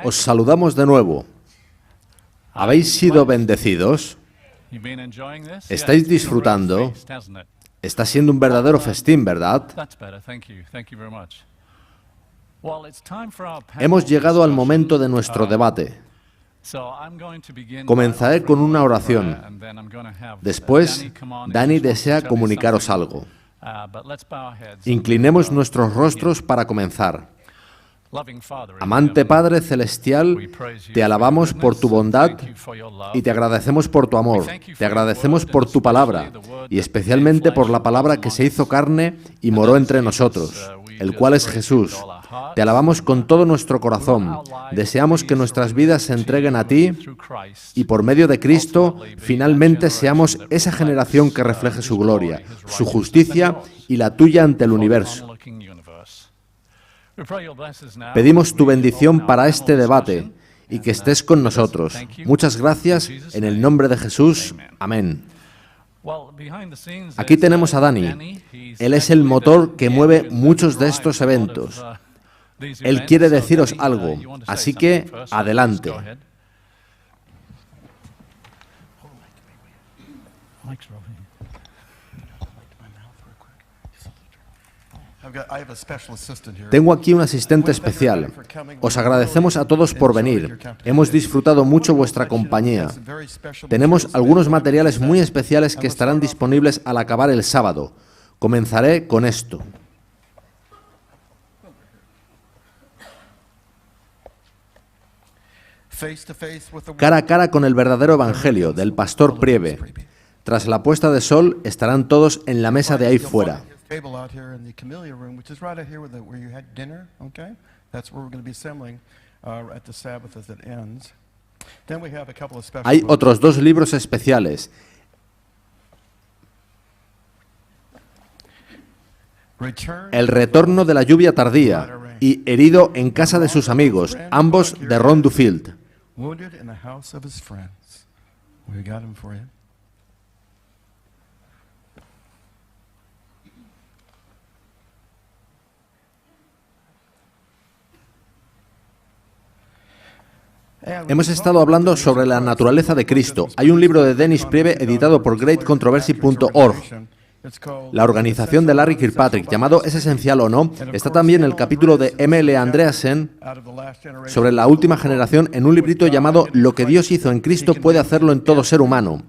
Os saludamos de nuevo. ¿Habéis sido bendecidos? ¿Estáis disfrutando? Está siendo un verdadero festín, ¿verdad? Hemos llegado al momento de nuestro debate. Comenzaré con una oración. Después, Dani desea comunicaros algo. Inclinemos nuestros rostros para comenzar. Amante Padre Celestial, te alabamos por tu bondad y te agradecemos por tu amor. Te agradecemos por tu palabra y especialmente por la palabra que se hizo carne y moró entre nosotros, el cual es Jesús. Te alabamos con todo nuestro corazón. Deseamos que nuestras vidas se entreguen a ti y por medio de Cristo finalmente seamos esa generación que refleje su gloria, su justicia y la tuya ante el universo. Pedimos tu bendición para este debate y que estés con nosotros. Muchas gracias en el nombre de Jesús. Amén. Aquí tenemos a Dani. Él es el motor que mueve muchos de estos eventos. Él quiere deciros algo, así que adelante. Tengo aquí un asistente especial. Os agradecemos a todos por venir. Hemos disfrutado mucho vuestra compañía. Tenemos algunos materiales muy especiales que estarán disponibles al acabar el sábado. Comenzaré con esto. Cara a cara con el verdadero evangelio del pastor Priebe. Tras la puesta de sol estarán todos en la mesa de ahí fuera. Hay otros dos libros especiales. El retorno de la lluvia tardía y Herido en casa de sus amigos, ambos de Ron Duffield. Hemos estado hablando sobre la naturaleza de Cristo. Hay un libro de Dennis Priebe editado por greatcontroversy.org. La organización de Larry Kirkpatrick, llamado ¿Es esencial o no? Está también el capítulo de M.L. Andreasen sobre la última generación en un librito llamado Lo que Dios hizo en Cristo puede hacerlo en todo ser humano.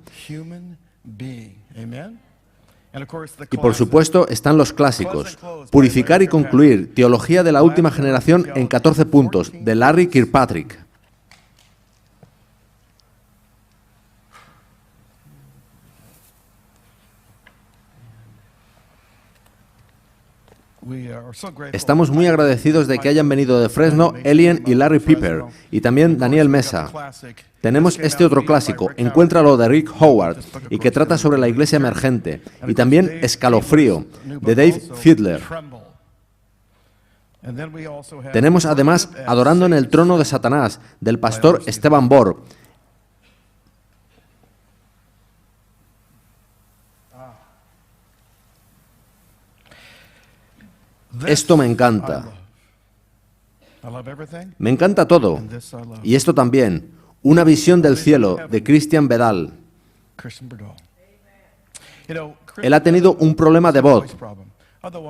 Y por supuesto están los clásicos. Purificar y concluir, Teología de la última generación en 14 puntos, de Larry Kirkpatrick. Estamos muy agradecidos de que hayan venido de Fresno Elian y Larry Piper, y también Daniel Mesa. Tenemos este otro clásico, Encuéntralo, de Rick Howard, y que trata sobre la iglesia emergente, y también Escalofrío, de Dave Fiedler. Tenemos además Adorando en el trono de Satanás, del pastor Esteban Borg. Esto me encanta. Me encanta todo. Y esto también. Una visión del cielo, de Christian Bedal. Él ha tenido un problema de voz.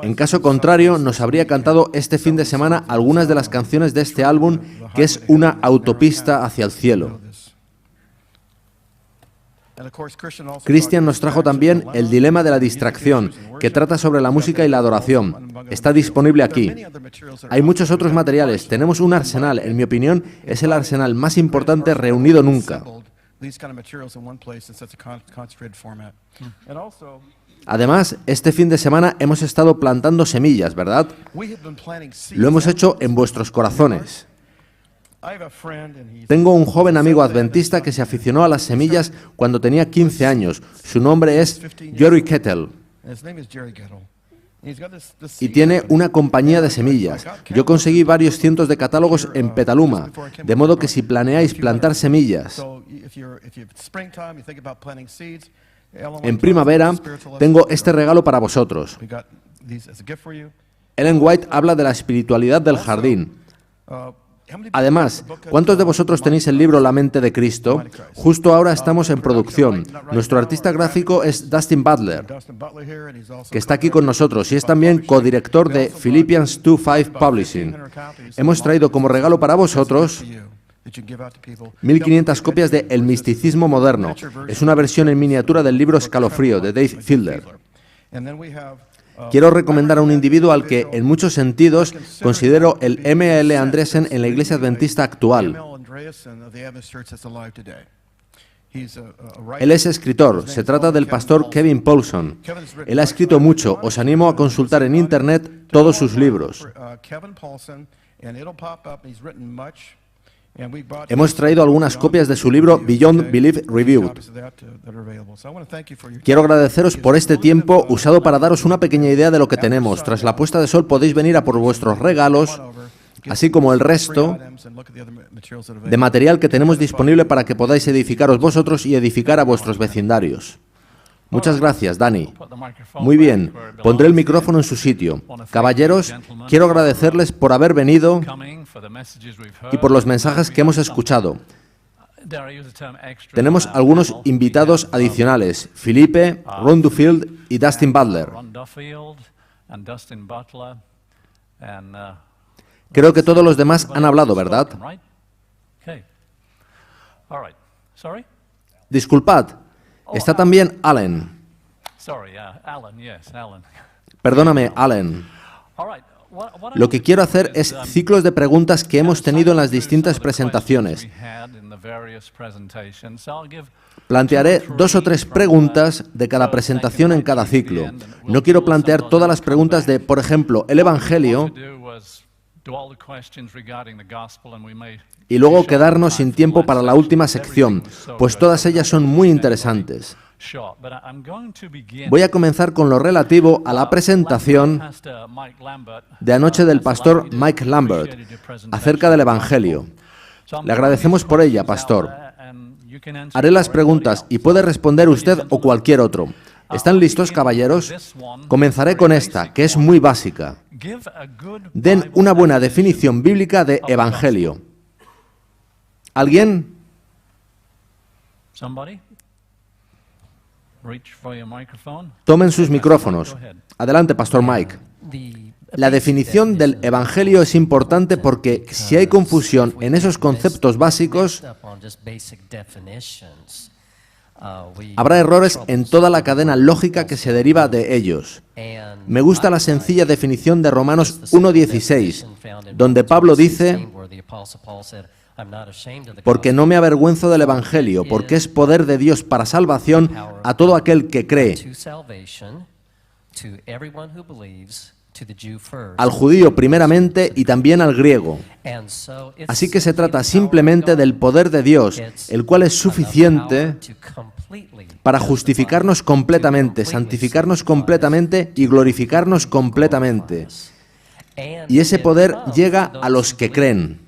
En caso contrario, nos habría cantado este fin de semana algunas de las canciones de este álbum, que es una autopista hacia el cielo. Christian nos trajo también El dilema de la distracción, que trata sobre la música y la adoración. Está disponible aquí. Hay muchos otros materiales. Tenemos un arsenal. En mi opinión, es el arsenal más importante reunido nunca. Además, este fin de semana hemos estado plantando semillas, ¿verdad? Lo hemos hecho en vuestros corazones. Tengo un joven amigo adventista que se aficionó a las semillas cuando tenía 15 años. Su nombre es Jerry Kettle. Y tiene una compañía de semillas. Yo conseguí varios cientos de catálogos en Petaluma, de modo que si planeáis plantar semillas en primavera, tengo este regalo para vosotros. Ellen White habla de la espiritualidad del jardín. Además, ¿cuántos de vosotros tenéis el libro La mente de Cristo? Justo ahora estamos en producción. Nuestro artista gráfico es Dustin Butler, que está aquí con nosotros y es también codirector de Philippians 2:5 Publishing. Hemos traído como regalo para vosotros 1.500 copias de El misticismo moderno. Es una versión en miniatura del libro Escalofrío de Dave Fielder. Quiero recomendar a un individuo al que, en muchos sentidos, considero el M.L. Andresen en la Iglesia Adventista actual. Él es escritor. Se trata del pastor Kevin Paulson. Él ha escrito mucho. Os animo a consultar en Internet todos sus libros. Hemos traído algunas copias de su libro Beyond Belief Reviewed. Quiero agradeceros por este tiempo usado para daros una pequeña idea de lo que tenemos. Tras la puesta de sol podéis venir a por vuestros regalos, así como el resto de material que tenemos disponible para que podáis edificaros vosotros y edificar a vuestros vecindarios. Muchas gracias, Dani. Muy bien, pondré el micrófono en su sitio. Caballeros, quiero agradecerles por haber venido y por los mensajes que hemos escuchado. Tenemos algunos invitados adicionales, Felipe, Ron Duffield y Dustin Butler. Creo que todos los demás han hablado, ¿verdad? Disculpad. Está también Allen. Perdóname, Allen. Lo que quiero hacer es ciclos de preguntas que hemos tenido en las distintas presentaciones. Plantearé 2 o 3 preguntas de cada presentación en cada ciclo. No quiero plantear todas las preguntas de, por ejemplo, el Evangelio, y luego quedarnos sin tiempo para la última sección, pues todas ellas son muy interesantes. Voy a comenzar con lo relativo a la presentación de anoche del pastor Mike Lambert acerca del Evangelio. Le agradecemos por ella, pastor. Haré las preguntas y puede responder usted o cualquier otro. ¿Están listos, caballeros? Comenzaré con esta, que es muy básica. Den una buena definición bíblica de Evangelio. ¿Alguien? Tomen sus micrófonos. Adelante, pastor Mike. La definición del Evangelio es importante porque si hay confusión en esos conceptos básicos, habrá errores en toda la cadena lógica que se deriva de ellos. Me gusta la sencilla definición de Romanos 1:16, donde Pablo dice: porque no me avergüenzo del Evangelio, porque es poder de Dios para salvación a todo aquel que cree, al judío primeramente y también al griego. Así que se trata simplemente del poder de Dios, el cual es suficiente para justificarnos completamente, santificarnos completamente y glorificarnos completamente. Y ese poder llega a los que creen.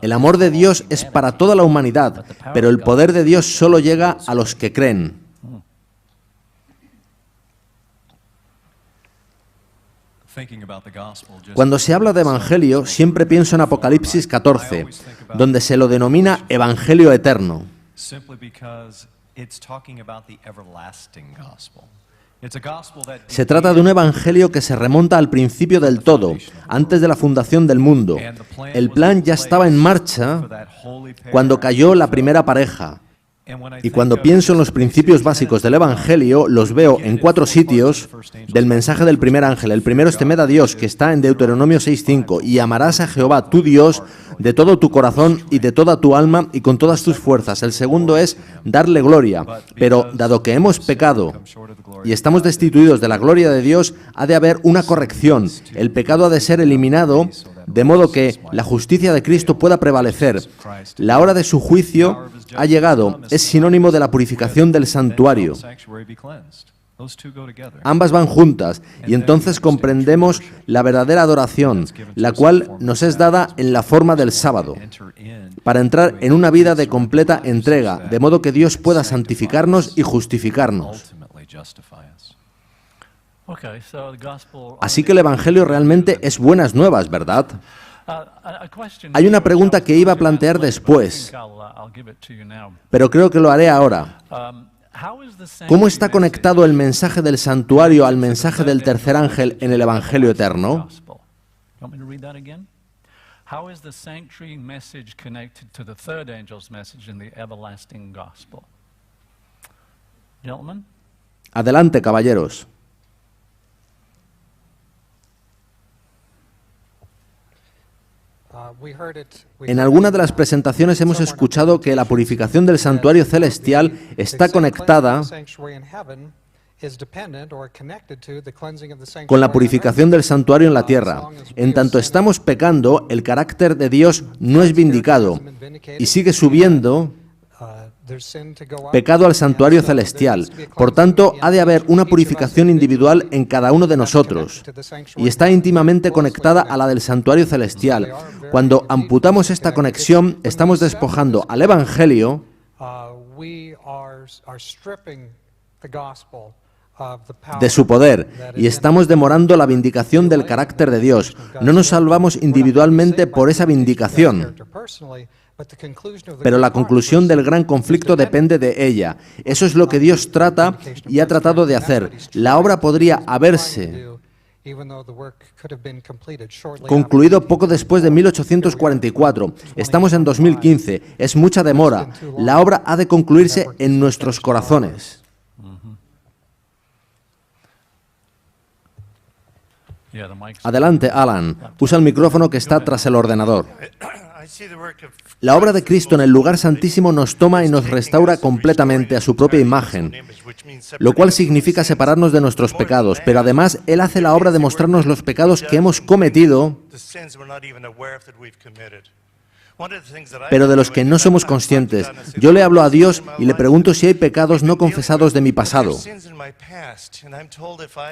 El amor de Dios es para toda la humanidad, pero el poder de Dios solo llega a los que creen. Cuando se habla de Evangelio, siempre pienso en Apocalipsis 14, donde se lo denomina Evangelio eterno. Se trata de un evangelio que se remonta al principio del todo, antes de la fundación del mundo. El plan ya estaba en marcha cuando cayó la primera pareja. Y cuando pienso en los principios básicos del Evangelio, los veo en 4 sitios del mensaje del primer ángel. El primero es temed a Dios, que está en Deuteronomio 6:5, y amarás a Jehová, tu Dios, de todo tu corazón y de toda tu alma y con todas tus fuerzas. El segundo es darle gloria. Pero dado que hemos pecado y estamos destituidos de la gloria de Dios, ha de haber una corrección. El pecado ha de ser eliminado, de modo que la justicia de Cristo pueda prevalecer. La hora de su juicio ha llegado. Es sinónimo de la purificación del santuario. Ambas van juntas, y entonces comprendemos la verdadera adoración, la cual nos es dada en la forma del sábado, para entrar en una vida de completa entrega, de modo que Dios pueda santificarnos y justificarnos. Así que el Evangelio realmente es buenas nuevas, ¿verdad? Hay una pregunta que iba a plantear después, pero creo que lo haré ahora. ¿Cómo está conectado el mensaje del santuario al mensaje del tercer ángel en el Evangelio eterno? Adelante, caballeros. En alguna de las presentaciones hemos escuchado que la purificación del santuario celestial está conectada con la purificación del santuario en la tierra. En tanto estamos pecando, el carácter de Dios no es vindicado y sigue subiendo pecado al santuario celestial. Por tanto, ha de haber una purificación individual en cada uno de nosotros y está íntimamente conectada a la del santuario celestial. Cuando amputamos esta conexión, estamos despojando al Evangelio de su poder y estamos demorando la vindicación del carácter de Dios. No nos salvamos individualmente por esa vindicación, pero la conclusión del gran conflicto depende de ella. Eso es lo que Dios trata y ha tratado de hacer. La obra podría haberse concluido poco después de 1844. Estamos en 2015. Es mucha demora. La obra ha de concluirse en nuestros corazones. Adelante, Alan. Usa el micrófono que está tras el ordenador. La obra de Cristo en el lugar santísimo nos toma y nos restaura completamente a su propia imagen, lo cual significa separarnos de nuestros pecados, pero además Él hace la obra de mostrarnos los pecados que hemos cometido, pero de los que no somos conscientes. Yo le hablo a Dios y le pregunto si hay pecados no confesados de mi pasado.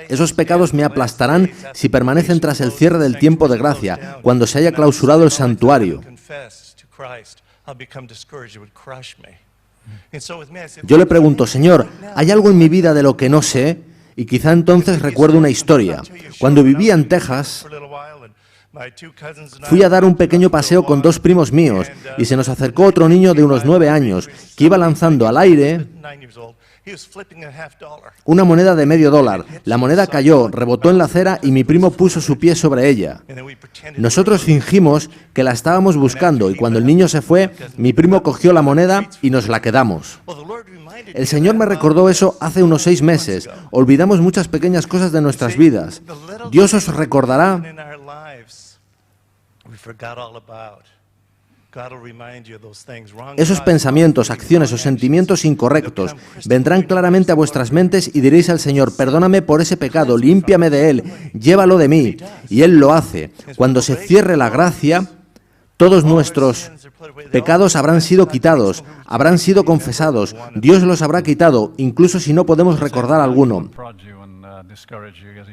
Esos pecados me aplastarán si permanecen tras el cierre del tiempo de gracia, cuando se haya clausurado el santuario. Yo le pregunto, Señor, ¿hay algo en mi vida de lo que no sé? Y quizá entonces recuerdo una historia. Cuando vivía en Texas, fui a dar un pequeño paseo con dos primos míos y se nos acercó otro niño de unos 9 años que iba lanzando al aire una moneda de $0,5. La moneda cayó, rebotó en la acera y mi primo puso su pie sobre ella. Nosotros fingimos que la estábamos buscando y cuando el niño se fue, mi primo cogió la moneda y nos la quedamos. El Señor me recordó eso hace unos 6 meses. Olvidamos muchas pequeñas cosas de nuestras vidas. Dios os recordará. Esos pensamientos, acciones o sentimientos incorrectos vendrán claramente a vuestras mentes y diréis al Señor, perdóname por ese pecado, límpiame de él, llévalo de mí. Y Él lo hace. Cuando se cierre la gracia, todos nuestros pecados habrán sido quitados, habrán sido confesados, Dios los habrá quitado, incluso si no podemos recordar alguno.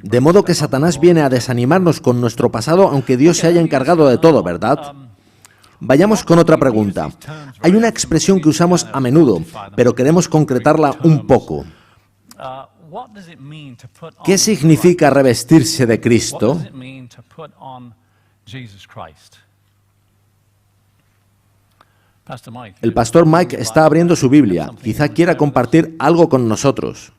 De modo que Satanás viene a desanimarnos con nuestro pasado, aunque Dios se haya encargado de todo, ¿verdad? Vayamos con otra pregunta. Hay una expresión que usamos a menudo, pero queremos concretarla un poco. ¿Qué significa revestirse de Cristo? El pastor Mike está abriendo su Biblia. Quizá quiera compartir algo con nosotros.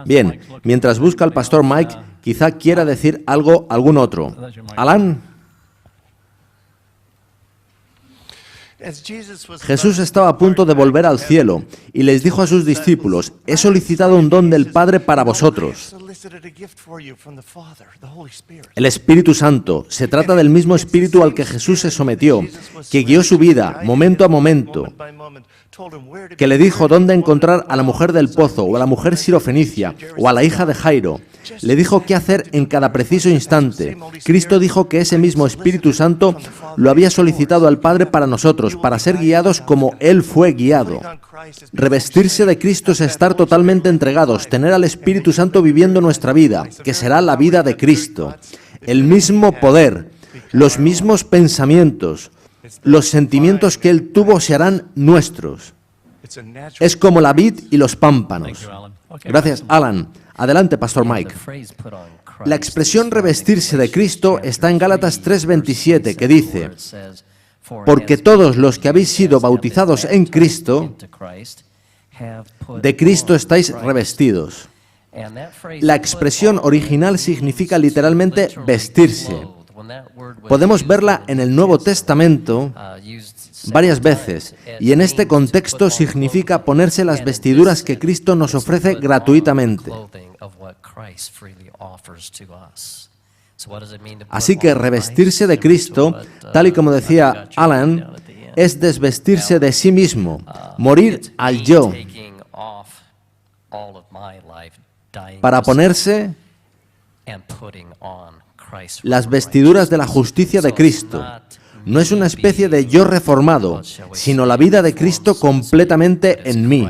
Bien, mientras busca al pastor Mike, quizá quiera decir algo algún otro. Alan. Jesús estaba a punto de volver al cielo y les dijo a sus discípulos, he solicitado un don del Padre para vosotros. El Espíritu Santo. Se trata del mismo Espíritu al que Jesús se sometió, que guió su vida momento a momento que le dijo dónde encontrar a la mujer del pozo, o a la mujer sirofenicia, o a la hija de Jairo. Le dijo qué hacer en cada preciso instante. Cristo dijo que ese mismo Espíritu Santo lo había solicitado al Padre para nosotros, para ser guiados como Él fue guiado. Revestirse de Cristo es estar totalmente entregados, tener al Espíritu Santo viviendo nuestra vida, que será la vida de Cristo. El mismo poder, los mismos pensamientos, los sentimientos que Él tuvo se harán nuestros. Es como la vid y los pámpanos. Gracias, Alan. Adelante, Pastor Mike. La expresión revestirse de Cristo está en Gálatas 3:27, que dice: porque todos los que habéis sido bautizados en Cristo, de Cristo estáis revestidos. La expresión original significa literalmente vestirse. Podemos verla en el Nuevo Testamento varias veces, y en este contexto significa ponerse las vestiduras que Cristo nos ofrece gratuitamente. Así que revestirse de Cristo, tal y como decía Alan, es desvestirse de sí mismo, morir al yo, para ponerse las vestiduras de la justicia de Cristo. No es una especie de yo reformado, sino la vida de Cristo completamente en mí.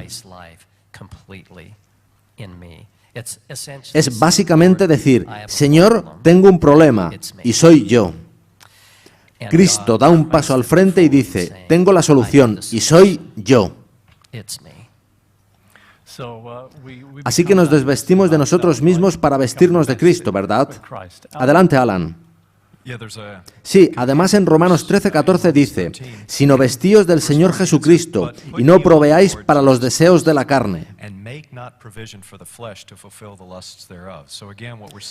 Es básicamente decir: Señor, tengo un problema, y soy yo. Cristo da un paso al frente y dice: tengo la solución, y soy yo. Así que nos desvestimos de nosotros mismos para vestirnos de Cristo, ¿verdad? Adelante, Alan. Sí, además en Romanos 13:14 dice: sino vestíos del Señor Jesucristo, y no proveáis para los deseos de la carne.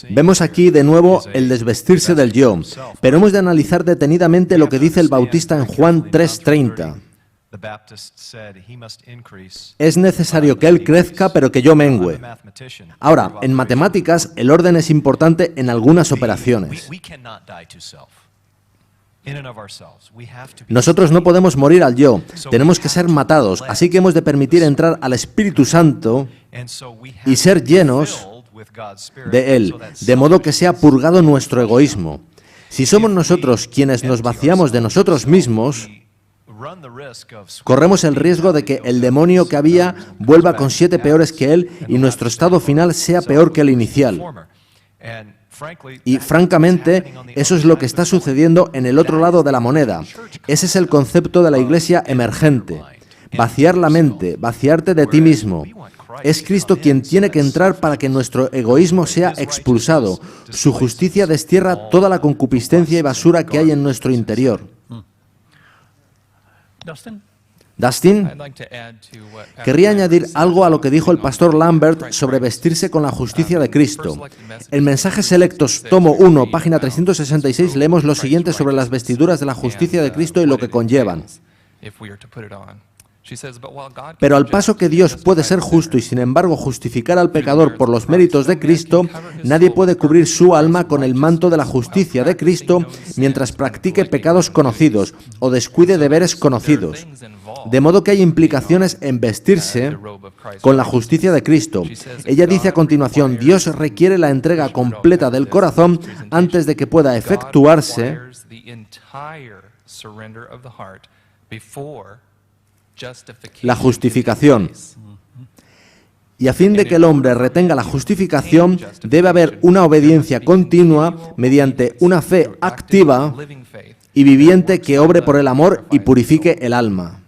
Vemos aquí de nuevo el desvestirse del yo, pero hemos de analizar detenidamente lo que dice el Bautista en Juan 3:30. Es necesario que Él crezca, pero que yo mengüe. Ahora, en matemáticas, el orden es importante en algunas operaciones. Nosotros no podemos morir al yo, tenemos que ser matados, así que hemos de permitir entrar al Espíritu Santo y ser llenos de Él, de modo que sea purgado nuestro egoísmo. Si somos nosotros quienes nos vaciamos de nosotros mismos, corremos el riesgo de que el demonio que había vuelva con 7 peores que él y nuestro estado final sea peor que el inicial. Y francamente, eso es lo que está sucediendo en el otro lado de la moneda. Ese es el concepto de la iglesia emergente. Vaciar la mente, vaciarte de ti mismo. Es Cristo quien tiene que entrar para que nuestro egoísmo sea expulsado. Su justicia destierra toda la concupiscencia y basura que hay en nuestro interior. Dustin, querría añadir algo a lo que dijo el pastor Lambert sobre vestirse con la justicia de Cristo. En Mensajes Selectos, tomo 1, página 366, leemos lo siguiente sobre las vestiduras de la justicia de Cristo y lo que conllevan. Pero al paso que Dios puede ser justo y sin embargo justificar al pecador por los méritos de Cristo, nadie puede cubrir su alma con el manto de la justicia de Cristo mientras practique pecados conocidos o descuide deberes conocidos. De modo que hay implicaciones en vestirse con la justicia de Cristo. Ella dice a continuación: Dios requiere la entrega completa del corazón antes de que pueda efectuarse la justificación. Y a fin de que el hombre retenga la justificación, debe haber una obediencia continua mediante una fe activa y viviente que obre por el amor y purifique el alma.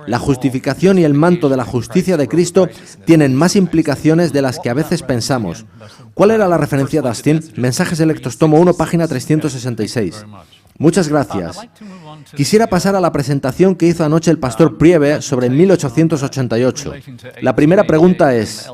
La justificación y el manto de la justicia de Cristo tienen más implicaciones de las que a veces pensamos. ¿Cuál era la referencia, Dustin? Mensajes Selectos, tomo 1, página 366. Muchas gracias. Quisiera pasar a la presentación que hizo anoche el pastor Priebe sobre 1888. La primera pregunta es: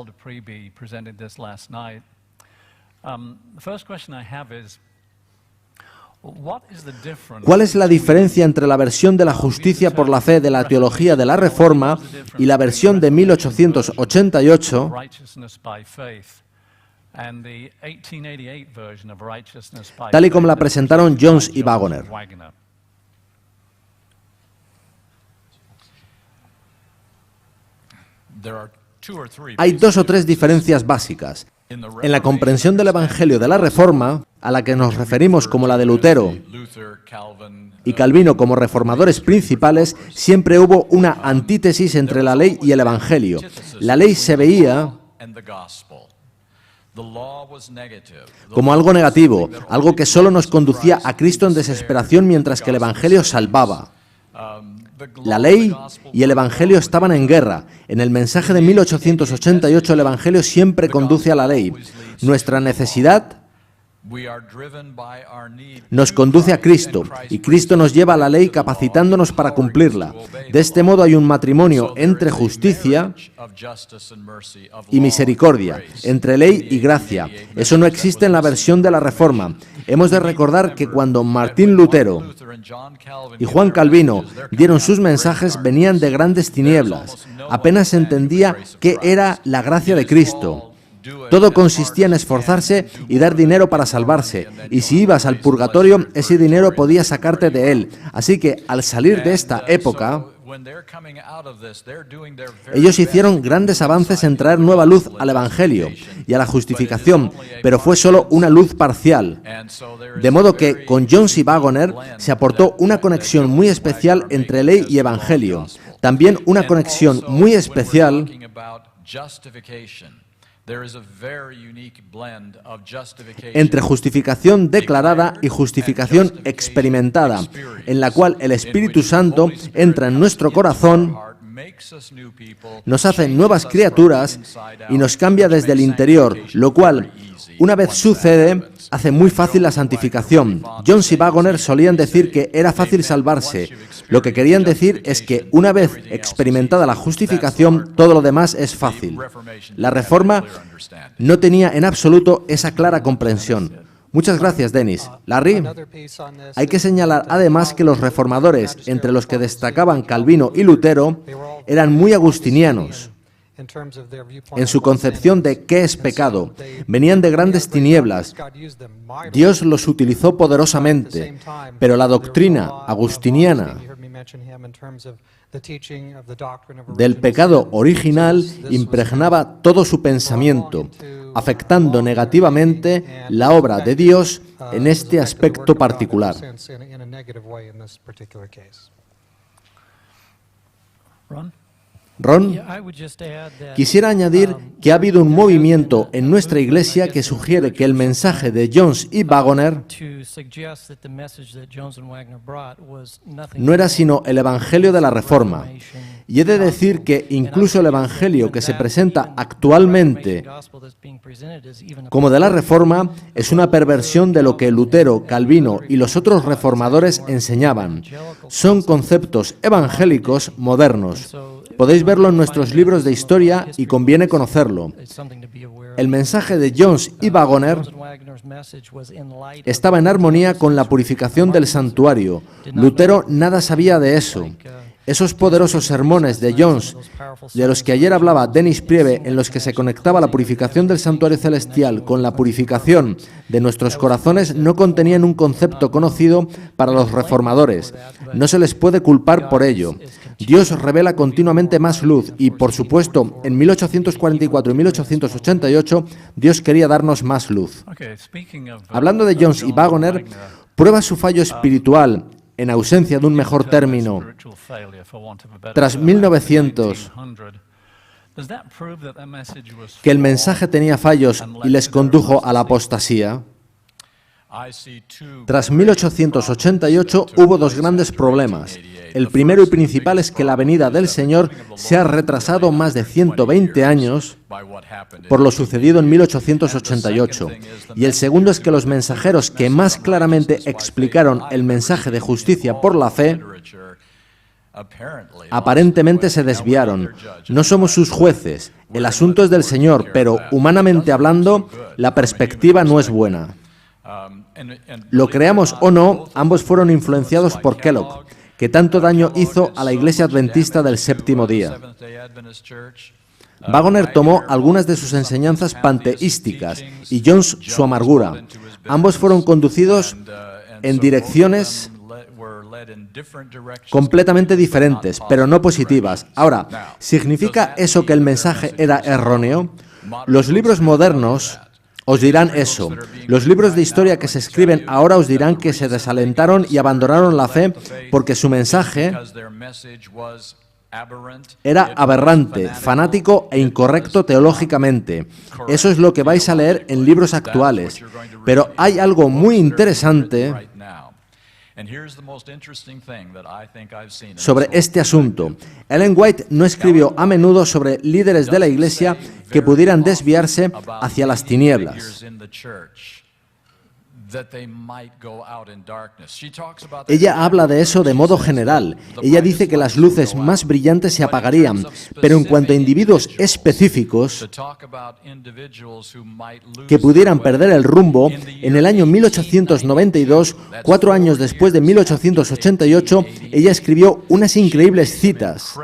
¿cuál es la diferencia entre la versión de la justicia por la fe de la teología de la Reforma y la versión de 1888 tal y como la presentaron Jones y Waggoner? Hay 2 o 3 diferencias básicas. En la comprensión del Evangelio de la Reforma, a la que nos referimos como la de Lutero y Calvino como reformadores principales, siempre hubo una antítesis entre la ley y el Evangelio. La ley se veía como algo negativo, algo que solo nos conducía a Cristo en desesperación, mientras que el Evangelio salvaba. La ley y el Evangelio estaban en guerra. En el mensaje de 1888 el Evangelio siempre conduce a la ley. Nuestra necesidad nos conduce a Cristo y Cristo nos lleva a la ley capacitándonos para cumplirla. De este modo hay un matrimonio entre justicia y misericordia, entre ley y gracia. Eso no existe en la versión de la Reforma. Hemos de recordar que cuando Martín Lutero y Juan Calvino dieron sus mensajes, venían de grandes tinieblas. Apenas se entendía qué era la gracia de Cristo. Todo consistía en esforzarse y dar dinero para salvarse, y si ibas al purgatorio, ese dinero podía sacarte de él. Así que, al salir de esta época, ellos hicieron grandes avances en traer nueva luz al Evangelio y a la justificación, pero fue solo una luz parcial. De modo que, con Jones y Waggoner, se aportó una conexión muy especial entre ley y Evangelio. También una conexión muy especial entre justificación declarada y justificación experimentada, en la cual el Espíritu Santo entra en nuestro corazón, nos hace nuevas criaturas y nos cambia desde el interior, lo cual, una vez sucede, hace muy fácil la santificación. Jones y Waggoner solían decir que era fácil salvarse. Lo que querían decir es que una vez experimentada la justificación, todo lo demás es fácil. La Reforma no tenía en absoluto esa clara comprensión. Muchas gracias, Dennis. Larry, hay que señalar además que los reformadores, entre los que destacaban Calvino y Lutero, eran muy agustinianos en su concepción de qué es pecado. Venían de grandes tinieblas. Dios los utilizó poderosamente, pero la doctrina agustiniana del pecado original impregnaba todo su pensamiento, afectando negativamente la obra de Dios en este aspecto particular. Ron, quisiera añadir que ha habido un movimiento en nuestra Iglesia que sugiere que el mensaje de Jones y Waggoner no era sino el Evangelio de la Reforma. Y he de decir que incluso el Evangelio que se presenta actualmente como de la Reforma es una perversión de lo que Lutero, Calvino y los otros reformadores enseñaban. Son conceptos evangélicos modernos. Podéis verlo en nuestros libros de historia y conviene conocerlo. El mensaje de Jones y Waggoner estaba en armonía con la purificación del santuario. Lutero nada sabía de eso. Esos poderosos sermones de Jones, de los que ayer hablaba Dennis Priebe, en los que se conectaba la purificación del santuario celestial con la purificación de nuestros corazones, no contenían un concepto conocido para los reformadores. No se les puede culpar por ello. Dios revela continuamente más luz y, por supuesto, en 1844 y 1888, Dios quería darnos más luz. Hablando de Jones y Waggoner, prueba su fallo espiritual, en ausencia de un mejor término, tras 1900, que el mensaje tenía fallos y les condujo a la apostasía. Tras 1888 hubo dos grandes problemas. El primero y principal es que la venida del Señor se ha retrasado más de 120 años por lo sucedido en 1888. Y el segundo es que los mensajeros que más claramente explicaron el mensaje de justicia por la fe aparentemente se desviaron. No somos sus jueces. El asunto es del Señor, pero humanamente hablando, la perspectiva no es buena. Lo creamos o no, ambos fueron influenciados por Kellogg, que tanto daño hizo a la Iglesia Adventista del Séptimo Día. Waggoner tomó algunas de sus enseñanzas panteísticas y Jones su amargura. Ambos fueron conducidos en direcciones completamente diferentes, pero no positivas. Ahora, ¿significa eso que el mensaje era erróneo? Los libros modernos os dirán eso. Los libros de historia que se escriben ahora os dirán que se desalentaron y abandonaron la fe porque su mensaje era aberrante, fanático e incorrecto teológicamente. Eso es lo que vais a leer en libros actuales. Pero hay algo muy interesante sobre este asunto. Ellen White no escribió a menudo sobre líderes de la Iglesia que pudieran desviarse hacia las tinieblas. Ella habla de eso de modo general. Ella dice que las luces más brillantes se apagarían, pero en cuanto a individuos específicos que pudieran perder el rumbo, en el año 1892, 4 años después de 1888, ella escribió unas increíbles citas.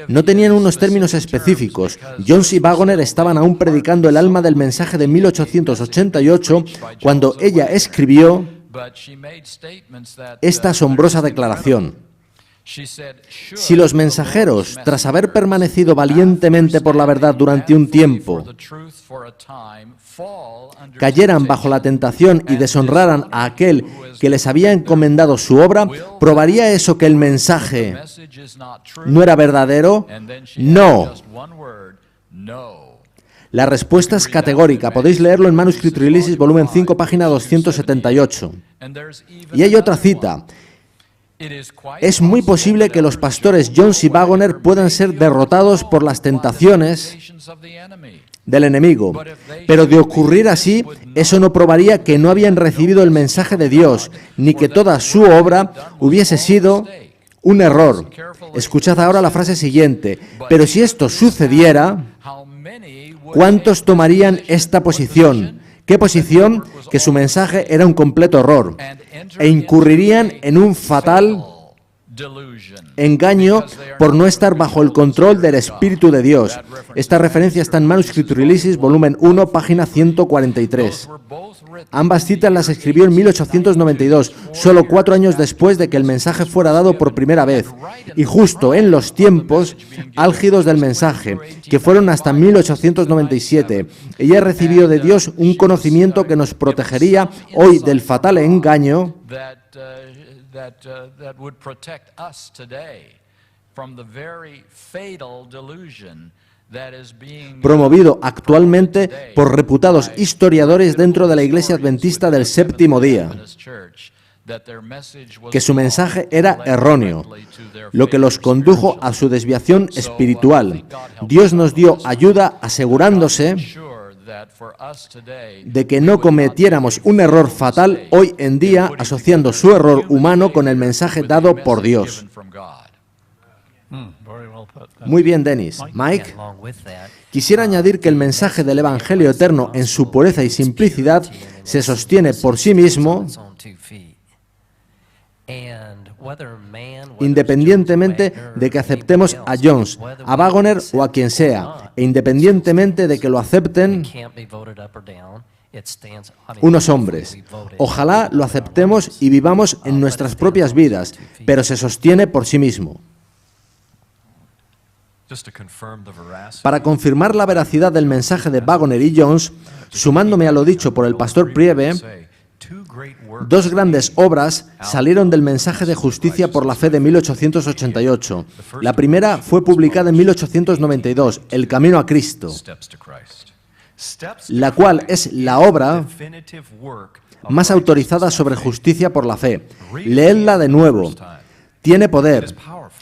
No tenían unos términos específicos. Jones y Waggoner estaban aún predicando el alma del mensaje de 1888 cuando ella escribió esta asombrosa declaración. Si los mensajeros, tras haber permanecido valientemente por la verdad durante un tiempo, cayeran bajo la tentación y deshonraran a aquel que les había encomendado su obra, ¿probaría eso que el mensaje no era verdadero? No. La respuesta es categórica. Podéis leerlo en Manuscript Releases, volumen 5, página 278. Y hay otra cita. Es muy posible que los pastores Jones y Waggoner puedan ser derrotados por las tentaciones del enemigo, pero de ocurrir así, eso no probaría que no habían recibido el mensaje de Dios, ni que toda su obra hubiese sido un error. Escuchad ahora la frase siguiente. Pero si esto sucediera, ¿cuántos tomarían esta posición? ¿Qué posición? Que su mensaje era un completo error, e incurrirían en un fatal engaño por no estar bajo el control del Espíritu de Dios. Esta referencia está en Manuscript Releases, volumen 1, página 143. Ambas citas las escribió en 1892, solo 4 años después de que el mensaje fuera dado por primera vez, y justo en los tiempos álgidos del mensaje, que fueron hasta 1897. Ella recibió de Dios un conocimiento que nos protegería hoy del fatal engaño promovido actualmente por reputados historiadores dentro de la Iglesia Adventista del Séptimo Día, que su mensaje era erróneo, lo que los condujo a su desviación espiritual. Dios nos dio ayuda asegurándose de que no cometiéramos un error fatal hoy en día asociando su error humano con el mensaje dado por Dios. Muy bien, Dennis. Mike, quisiera añadir que el mensaje del Evangelio eterno en su pureza y simplicidad se sostiene por sí mismo independientemente de que aceptemos a Jones, a Waggoner o a quien sea, e independientemente de que lo acepten unos hombres. Ojalá lo aceptemos y vivamos en nuestras propias vidas, pero se sostiene por sí mismo. Para confirmar la veracidad del mensaje de Waggoner y Jones, sumándome a lo dicho por el pastor Priebe, 2 grandes obras salieron del mensaje de justicia por la fe de 1888. La primera fue publicada en 1892, El Camino a Cristo, la cual es la obra más autorizada sobre justicia por la fe. Leedla de nuevo. Tiene poder.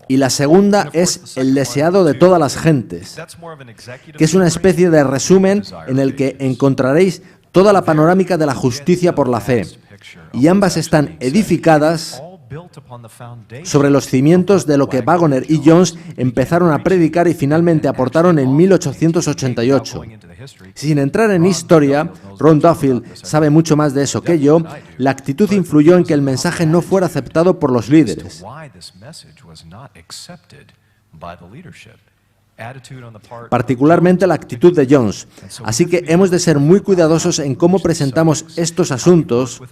Y la segunda es El deseado de todas las gentes, que es una especie de resumen en el que encontraréis toda la panorámica de la justicia por la fe. Y ambas están edificadas sobre los cimientos de lo que Waggoner y Jones empezaron a predicar y finalmente aportaron en 1888. Sin entrar en historia, Ron Duffield sabe mucho más de eso que yo, la actitud influyó en que el mensaje no fuera aceptado por los líderes. particularmente la actitud de Jones. Así que hemos de ser muy cuidadosos en cómo presentamos estos asuntos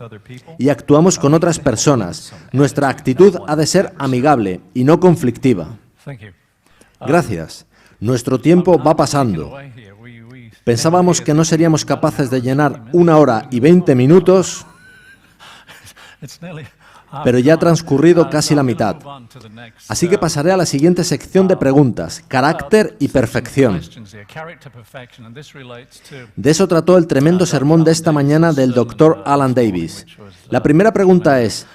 y actuamos con otras personas. Nuestra actitud ha de ser amigable y no conflictiva. Gracias. Nuestro tiempo va pasando. Pensábamos que no seríamos capaces de llenar 1 hora y 20 minutos, pero ya ha transcurrido casi la mitad. Así que pasaré a la siguiente sección de preguntas, carácter y perfección. De eso trató el tremendo sermón de esta mañana del Dr. Alan Davis. La primera pregunta es,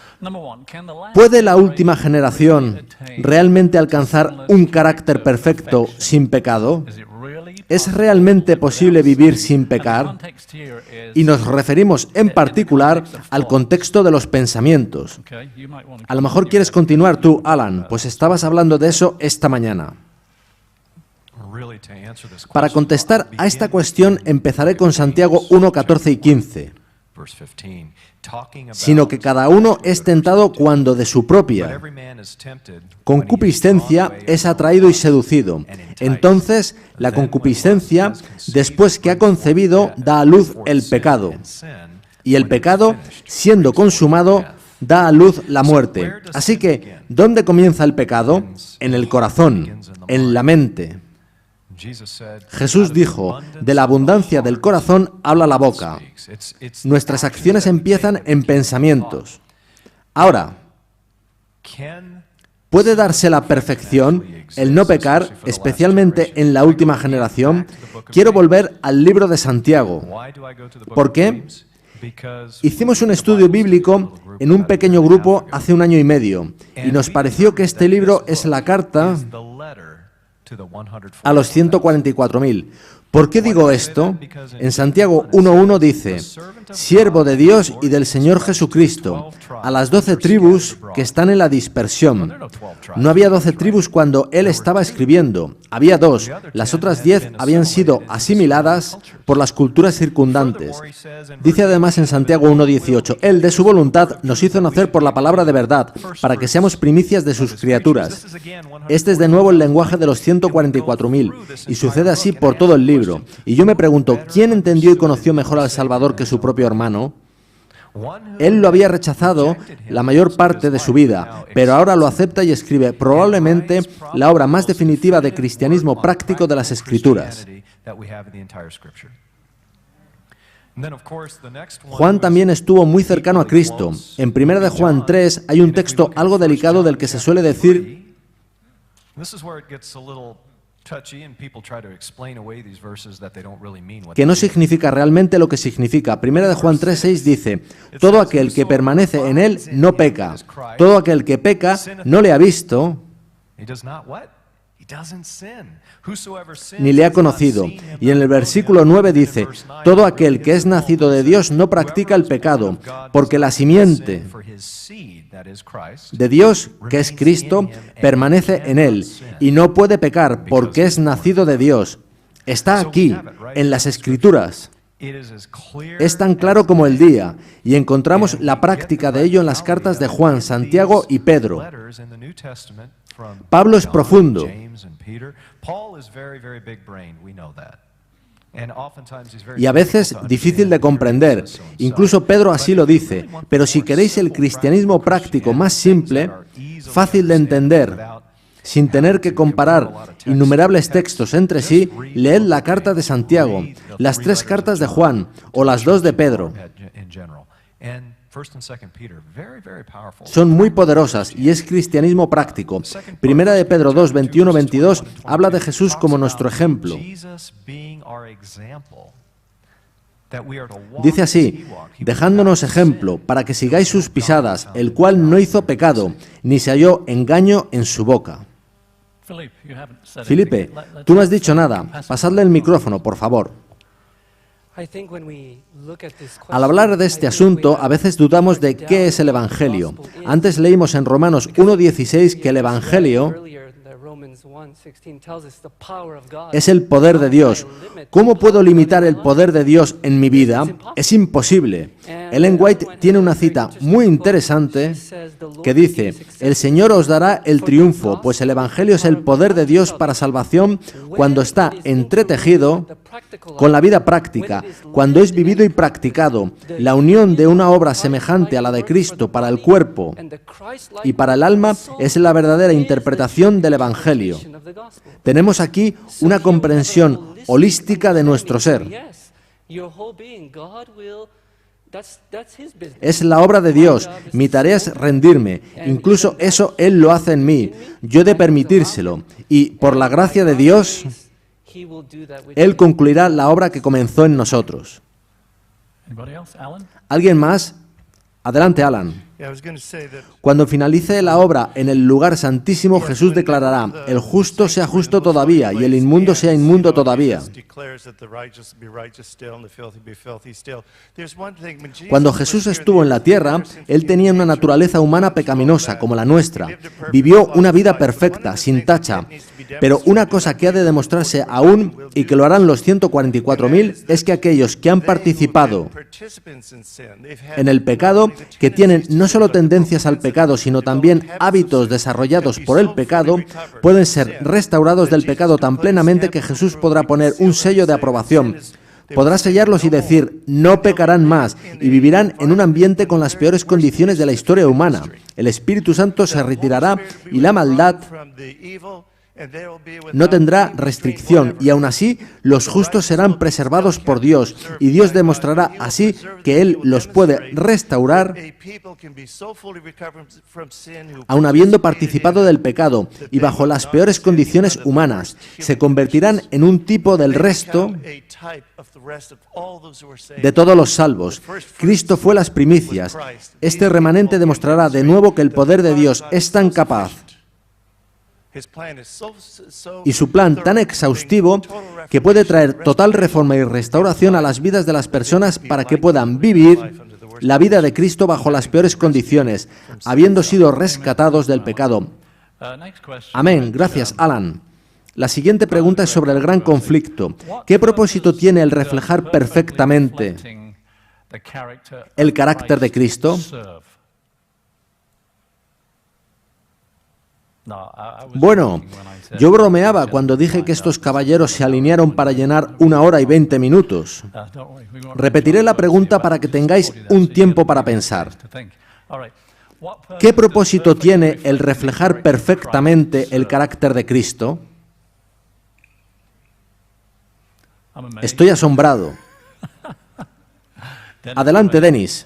¿puede la última generación realmente alcanzar un carácter perfecto sin pecado? ¿Es realmente posible vivir sin pecar? Y nos referimos en particular al contexto de los pensamientos. A lo mejor quieres continuar tú, Alan, pues estabas hablando de eso esta mañana. Para contestar a esta cuestión empezaré con Santiago 1, 14 y 15. Sino que cada uno es tentado cuando de su propia concupiscencia es atraído y seducido. Entonces, la concupiscencia, después que ha concebido, da a luz el pecado. Y el pecado, siendo consumado, da a luz la muerte. Así que, ¿dónde comienza el pecado? En el corazón, en la mente. Jesús dijo, de la abundancia del corazón habla la boca. Nuestras acciones empiezan en pensamientos. Ahora, ¿puede darse la perfección, el no pecar, especialmente en la última generación? Quiero volver al libro de Santiago. ¿Por qué? Hicimos un estudio bíblico en un pequeño grupo hace 1 año y medio, y nos pareció que este libro es la carta a los 144.000. ¿Por qué digo esto? En Santiago 1.1 dice, siervo de Dios y del Señor Jesucristo, a las 12 tribus que están en la dispersión. No había 12 tribus cuando él estaba escribiendo, había 2. Las otras 10 habían sido asimiladas por las culturas circundantes. Dice además en Santiago 1.18, él de su voluntad nos hizo nacer por la palabra de verdad, para que seamos primicias de sus criaturas. Este es de nuevo el lenguaje de los 144.000, y sucede así por todo el libro. Y yo me pregunto, ¿quién entendió y conoció mejor al Salvador que su propio hermano? Él lo había rechazado la mayor parte de su vida, pero ahora lo acepta y escribe probablemente la obra más definitiva de cristianismo práctico de las Escrituras. Juan también estuvo muy cercano a Cristo. En 1 de Juan 3 hay un texto algo delicado del que se suele decir que no significa realmente lo que significa. 1 de Juan 3:6 dice, todo aquel que permanece en él no peca. Todo aquel que peca no le ha visto ni le ha conocido. Y en el versículo 9 dice, todo aquel que es nacido de Dios no practica el pecado, porque la simiente de Dios, que es Cristo, permanece en él, y no puede pecar porque es nacido de Dios. Está aquí, en las Escrituras. Es tan claro como el día, y encontramos la práctica de ello en las cartas de Juan, Santiago y Pedro. Pablo es profundo. Y a veces difícil de comprender. Incluso Pedro así lo dice. Pero si queréis el cristianismo práctico más simple, fácil de entender, sin tener que comparar innumerables textos entre sí, leed la carta de Santiago, las 3 cartas de Juan o las 2 de Pedro. Son muy poderosas y es cristianismo práctico. Primera de Pedro 2, 21-22 habla de Jesús como nuestro ejemplo. Dice así, dejándonos ejemplo para que sigáis sus pisadas, el cual no hizo pecado, ni se halló engaño en su boca. Felipe, tú no has dicho nada. Pasadle el micrófono, por favor. Al hablar de este asunto, a veces dudamos de qué es el Evangelio. Antes leímos en Romanos 1.16 que el Evangelio es el poder de Dios. ¿Cómo puedo limitar el poder de Dios en mi vida? Es imposible. Ellen White tiene una cita muy interesante que dice: el Señor os dará el triunfo, pues el Evangelio es el poder de Dios para salvación cuando está entretejido con la vida práctica, cuando es vivido y practicado. La unión de una obra semejante a la de Cristo para el cuerpo y para el alma es la verdadera interpretación del Evangelio. Tenemos aquí una comprensión holística de nuestro ser. Es la obra de Dios. Mi tarea es rendirme. Incluso eso Él lo hace en mí. Yo he de permitírselo. Y por la gracia de Dios, Él concluirá la obra que comenzó en nosotros. ¿Alguien más? Adelante, Alan. Cuando finalice la obra en el lugar santísimo, Jesús declarará: el justo sea justo todavía y el inmundo sea inmundo todavía. Cuando Jesús estuvo en la tierra, Él tenía una naturaleza humana pecaminosa como la nuestra. Vivió una vida perfecta, sin tacha. Pero una cosa que ha de demostrarse aún, y que lo harán los 144.000, es que aquellos que han participado en el pecado, que tienen no solo tendencias al pecado, sino también hábitos desarrollados por el pecado, pueden ser restaurados del pecado tan plenamente que Jesús podrá poner un sello de aprobación. Podrá sellarlos y decir: no pecarán más, y vivirán en un ambiente con las peores condiciones de la historia humana. El Espíritu Santo se retirará y la maldad no tendrá restricción, y aún así los justos serán preservados por Dios, y Dios demostrará así que Él los puede restaurar aun habiendo participado del pecado y bajo las peores condiciones humanas. Se convertirán en un tipo del resto de todos los salvos. Cristo fue las primicias. Este remanente demostrará de nuevo que el poder de Dios es tan capaz y su plan tan exhaustivo que puede traer total reforma y restauración a las vidas de las personas para que puedan vivir la vida de Cristo bajo las peores condiciones, habiendo sido rescatados del pecado. Amén. Gracias, Alan. La siguiente pregunta es sobre el gran conflicto. ¿Qué propósito tiene el reflejar perfectamente el carácter de Cristo? Bueno, yo bromeaba cuando dije que estos caballeros se alinearon para llenar 1 hora y 20 minutos. Repetiré la pregunta para que tengáis un tiempo para pensar. ¿Qué propósito tiene el reflejar perfectamente el carácter de Cristo? Estoy asombrado. Adelante, Denis.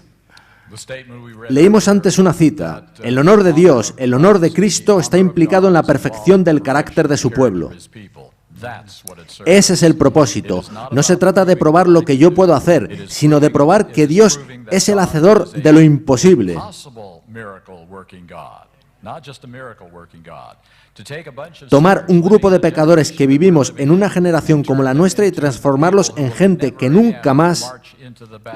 Leímos antes una cita: el honor de Dios, el honor de Cristo está implicado en la perfección del carácter de su pueblo. Ese es el propósito. No se trata de probar lo que yo puedo hacer, sino de probar que Dios es el hacedor de lo imposible. Tomar un grupo de pecadores que vivimos en una generación como la nuestra y transformarlos en gente que nunca más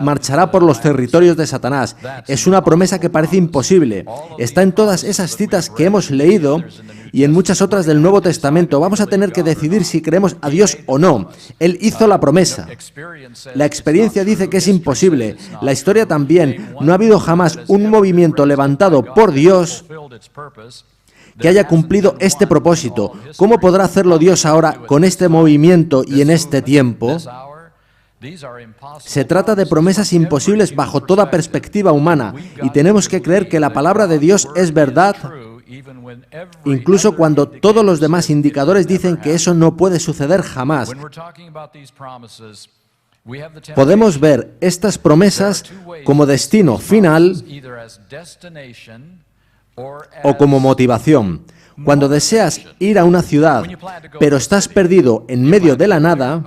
marchará por los territorios de Satanás. Es una promesa que parece imposible. Está en todas esas citas que hemos leído y en muchas otras del Nuevo Testamento. Vamos a tener que decidir si creemos a Dios o no. Él hizo la promesa. La experiencia dice que es imposible. La historia también. No ha habido jamás un movimiento levantado por Dios que haya cumplido este propósito. ¿Cómo podrá hacerlo Dios ahora con este movimiento y en este tiempo? Se trata de promesas imposibles bajo toda perspectiva humana, y tenemos que creer que la palabra de Dios es verdad, incluso cuando todos los demás indicadores dicen que eso no puede suceder jamás. Podemos ver estas promesas como destino final o como motivación. Cuando deseas ir a una ciudad, pero estás perdido en medio de la nada,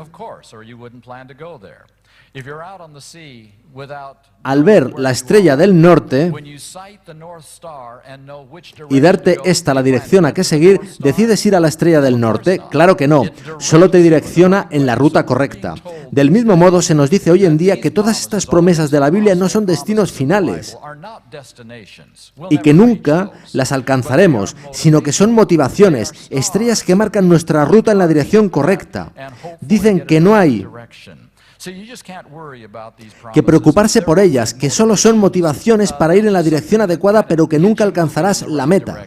al ver la estrella del norte y darte esta la dirección a qué seguir, ¿decides ir a la estrella del norte? Claro que no, solo te direcciona en la ruta correcta. Del mismo modo, se nos dice hoy en día que todas estas promesas de la Biblia no son destinos finales y que nunca las alcanzaremos, sino que son motivaciones, estrellas que marcan nuestra ruta en la dirección correcta. Dicen que no hay que preocuparse por ellas, que solo son motivaciones para ir en la dirección adecuada, pero que nunca alcanzarás la meta.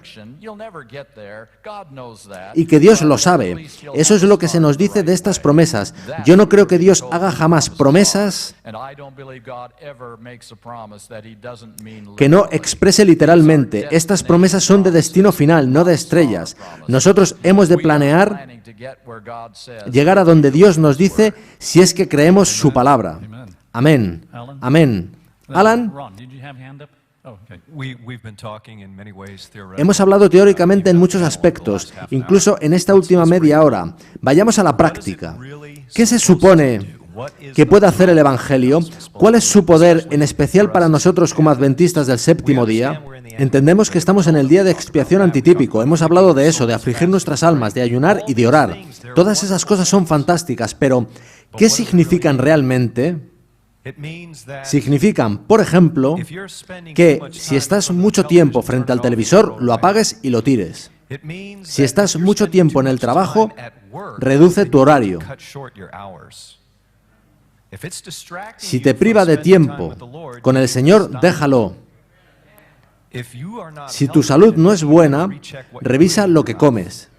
Y que Dios lo sabe. Eso es lo que se nos dice de estas promesas. Yo no creo que Dios haga jamás promesas que no exprese literalmente. Estas promesas son de destino final, no de estrellas. Nosotros hemos de planear llegar a donde Dios nos dice si es que creemos su palabra. Amén. Amén. Alan, hemos hablado teóricamente en muchos aspectos, incluso en esta última media hora. Vayamos a la práctica. ¿Qué se supone que puede hacer el Evangelio? ¿Cuál es su poder, en especial para nosotros como adventistas del séptimo día? Entendemos que estamos en el día de expiación antitípico. Hemos hablado de eso, de afligir nuestras almas, de ayunar y de orar. Todas esas cosas son fantásticas, pero ¿qué significan realmente? Significan, por ejemplo, que si estás mucho tiempo frente al televisor, lo apagues y lo tires. Si estás mucho tiempo en el trabajo, reduce tu horario. Si te priva de tiempo con el Señor, déjalo. Si tu salud no es buena, revisa lo que comes.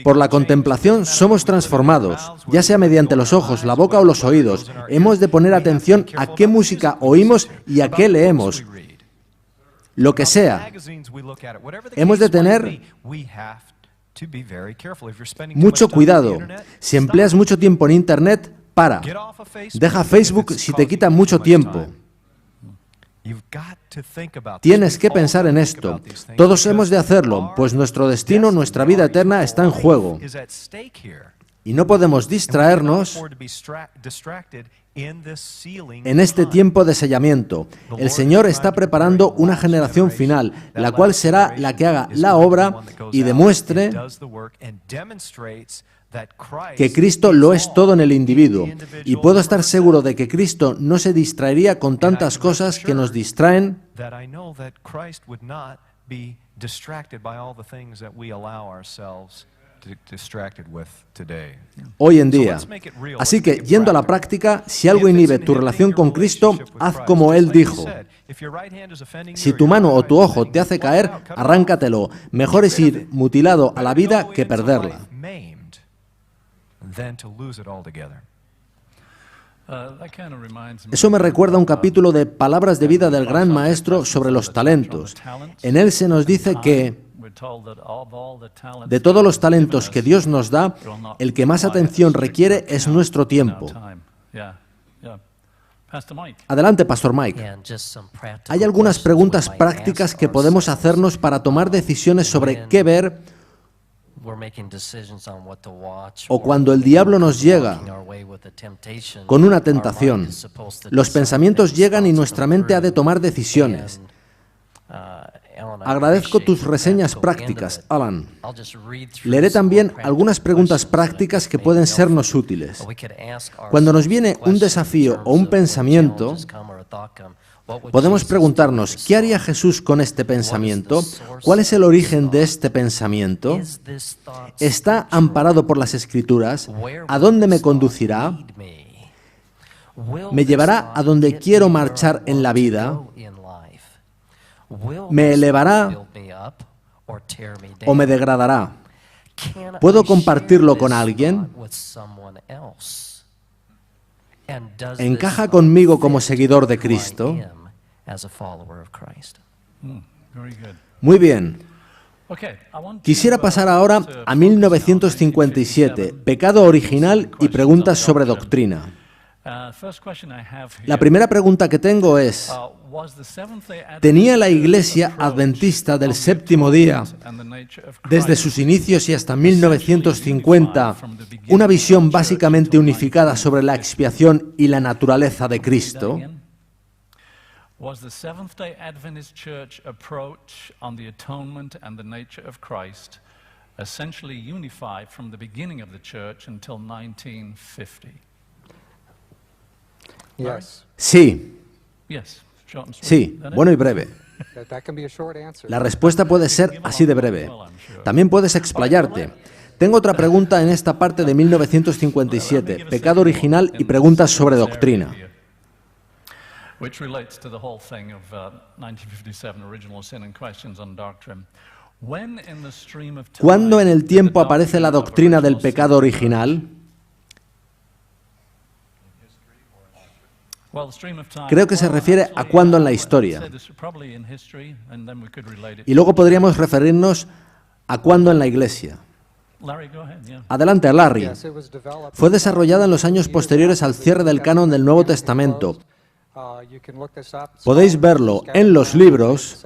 Por la contemplación somos transformados, ya sea mediante los ojos, la boca o los oídos. Hemos de poner atención a qué música oímos y a qué leemos. Lo que sea. Hemos de tener mucho cuidado. Si empleas mucho tiempo en Internet, para. Deja Facebook si te quita mucho tiempo. Tienes que pensar en esto. Todos hemos de hacerlo, pues nuestro destino, nuestra vida eterna está en juego. Y no podemos distraernos en este tiempo de sellamiento. El Señor está preparando una generación final, la cual será la que haga la obra y demuestre que Cristo lo es todo en el individuo. Y puedo estar seguro de que Cristo no se distraería con tantas cosas que nos distraen hoy en día. Así que, yendo a la práctica, si algo inhibe tu relación con Cristo, haz como Él dijo. Si tu mano o tu ojo te hace caer, arráncatelo. Mejor es ir mutilado a la vida que perderla. Eso me recuerda a un capítulo de Palabras de vida del Gran Maestro sobre los talentos. En él se nos dice que de todos los talentos que Dios nos da, el que más atención requiere es nuestro tiempo. Adelante, Pastor Mike. Hay algunas preguntas prácticas que podemos hacernos para tomar decisiones sobre qué ver o cuando el diablo nos llega con una tentación. Los pensamientos llegan y nuestra mente ha de tomar decisiones. Agradezco tus reseñas prácticas, Alan. Leeré también algunas preguntas prácticas que pueden sernos útiles. Cuando nos viene un desafío o un pensamiento, podemos preguntarnos, ¿qué haría Jesús con este pensamiento? ¿Cuál es el origen de este pensamiento? ¿Está amparado por las Escrituras? ¿A dónde me conducirá? ¿Me llevará a donde quiero marchar en la vida? ¿Me elevará o me degradará? ¿Puedo compartirlo con alguien? ¿Encaja conmigo como seguidor de Cristo? Muy bien. Quisiera pasar ahora a 1957, pecado original y preguntas sobre doctrina. La primera pregunta que tengo es, ¿tenía la Iglesia Adventista del Séptimo Día, desde sus inicios y hasta 1950, una visión básicamente unificada sobre la expiación y la naturaleza de Cristo? Was the Seventh-day Adventist Church approach on the atonement and the nature of Christ essentially unified from the beginning of the church until 1950? Yes. Sí. Yes. Short and sweet. Sí, bueno y breve. That can be a short answer. La respuesta puede ser así de breve. También puedes explayarte. Tengo otra pregunta en esta parte de 1957, pecado original y preguntas sobre doctrina. Which relates to the whole thing of 1957, original sin and questions on doctrine. When in the stream of time, ¿Cuándo en el tiempo aparece la doctrina del pecado original? Creo que se refiere a cuándo en la historia. Y luego podríamos referirnos a cuándo en la Iglesia. Adelante, Larry. Fue desarrollada en los años posteriores al cierre del canon del Nuevo Testamento. Podéis verlo en los libros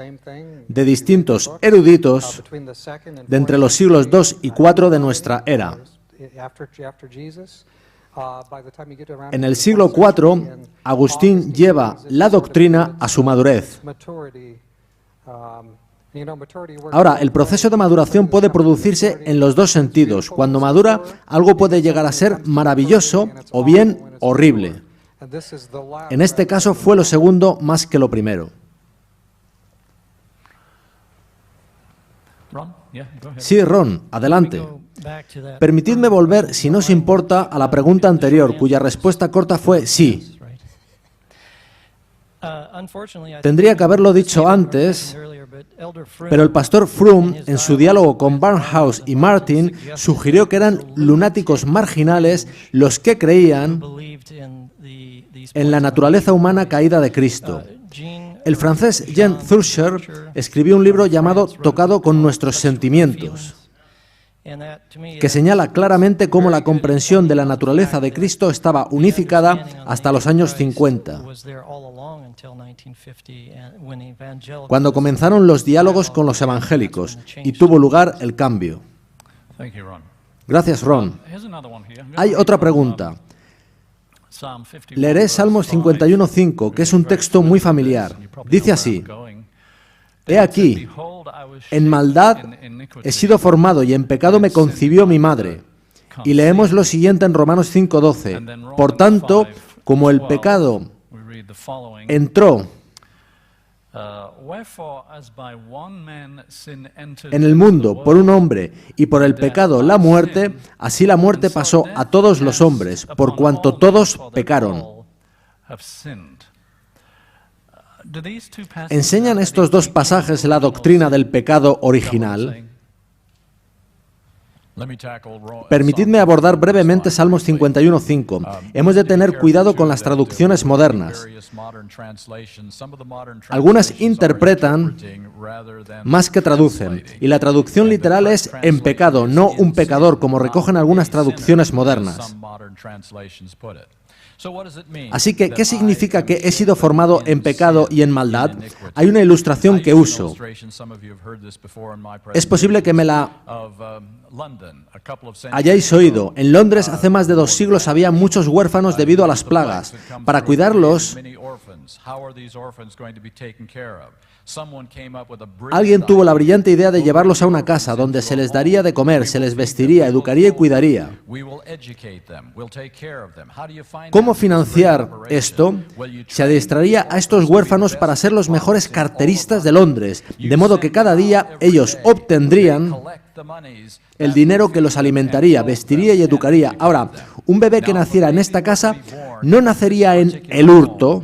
de distintos eruditos de entre los siglos II y IV de nuestra era. En el siglo IV, Agustín lleva la doctrina a su madurez. Ahora, el proceso de maduración puede producirse en los dos sentidos. Cuando madura, algo puede llegar a ser maravilloso o bien horrible. En este caso fue lo segundo más que lo primero. Sí, Ron, adelante. Permitidme volver, si no os importa, a la pregunta anterior, cuya respuesta corta fue sí. Tendría que haberlo dicho antes, pero el pastor Froome, en su diálogo con Barnhouse y Martin, sugirió que eran lunáticos marginales los que creían en la naturaleza humana caída de Cristo. El francés Jean Thurcher escribió un libro llamado Tocado con nuestros sentimientos, que señala claramente cómo la comprensión de la naturaleza de Cristo estaba unificada hasta los años 50, cuando comenzaron los diálogos con los evangélicos y tuvo lugar el cambio. Gracias, Ron. Hay otra pregunta. Leeré Salmos 51:5, que es un texto muy familiar. Dice así: He aquí, en maldad he sido formado y en pecado me concibió mi madre. Y leemos lo siguiente en Romanos 5:12. Por tanto, como el pecado entró en el mundo por un hombre y por el pecado la muerte, así la muerte pasó a todos los hombres, por cuanto todos pecaron. ¿Enseñan estos dos pasajes la doctrina del pecado original? Permitidme abordar brevemente Salmos 51:5. Hemos de tener cuidado con las traducciones modernas. Algunas interpretan más que traducen, y la traducción literal es en pecado, no un pecador, como recogen algunas traducciones modernas. Así que, ¿qué significa que he sido formado en pecado y en maldad? Hay una ilustración que uso. Es posible que me la hayáis oído. En Londres, hace más de 2 siglos, había muchos huérfanos debido a las plagas. Para cuidarlos, alguien tuvo la brillante idea de llevarlos a una casa donde se les daría de comer, se les vestiría, educaría y cuidaría. ¿Cómo financiar esto? Se adiestraría a estos huérfanos para ser los mejores carteristas de Londres, de modo que cada día ellos obtendrían el dinero que los alimentaría, vestiría y educaría. Ahora, un bebé que naciera en esta casa no nacería en el hurto,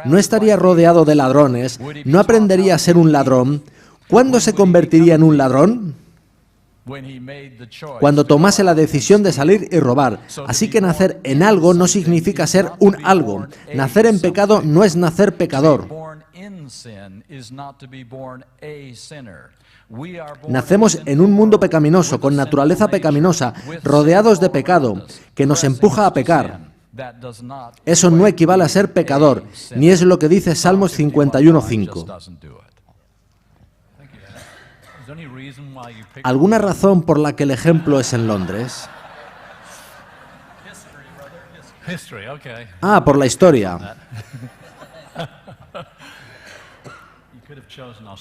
no estaría rodeado de ladrones, no aprendería a ser un ladrón. ¿Cuándo se convertiría en un ladrón? Cuando tomase la decisión de salir y robar. Así que nacer en algo no significa ser un algo. Nacer en pecado no es nacer pecador. Nacemos en un mundo pecaminoso, con naturaleza pecaminosa, rodeados de pecado, que nos empuja a pecar. Eso no equivale a ser pecador, ni es lo que dice Salmos 51:5. ¿Alguna razón por la que el ejemplo es en Londres? Ah, por la historia.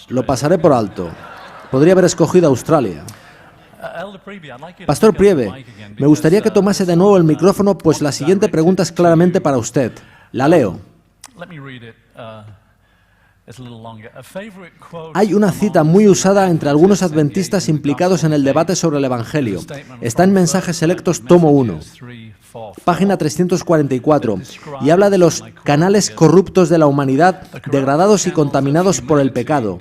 Lo pasaré por alto. Podría haber escogido Australia. Pastor Priebe, me gustaría que tomase de nuevo el micrófono, pues la siguiente pregunta es claramente para usted. La leo. Hay una cita muy usada entre algunos adventistas implicados en el debate sobre el Evangelio. Está en Mensajes Selectos, tomo 1, página 344, y habla de los canales corruptos de la humanidad, degradados y contaminados por el pecado.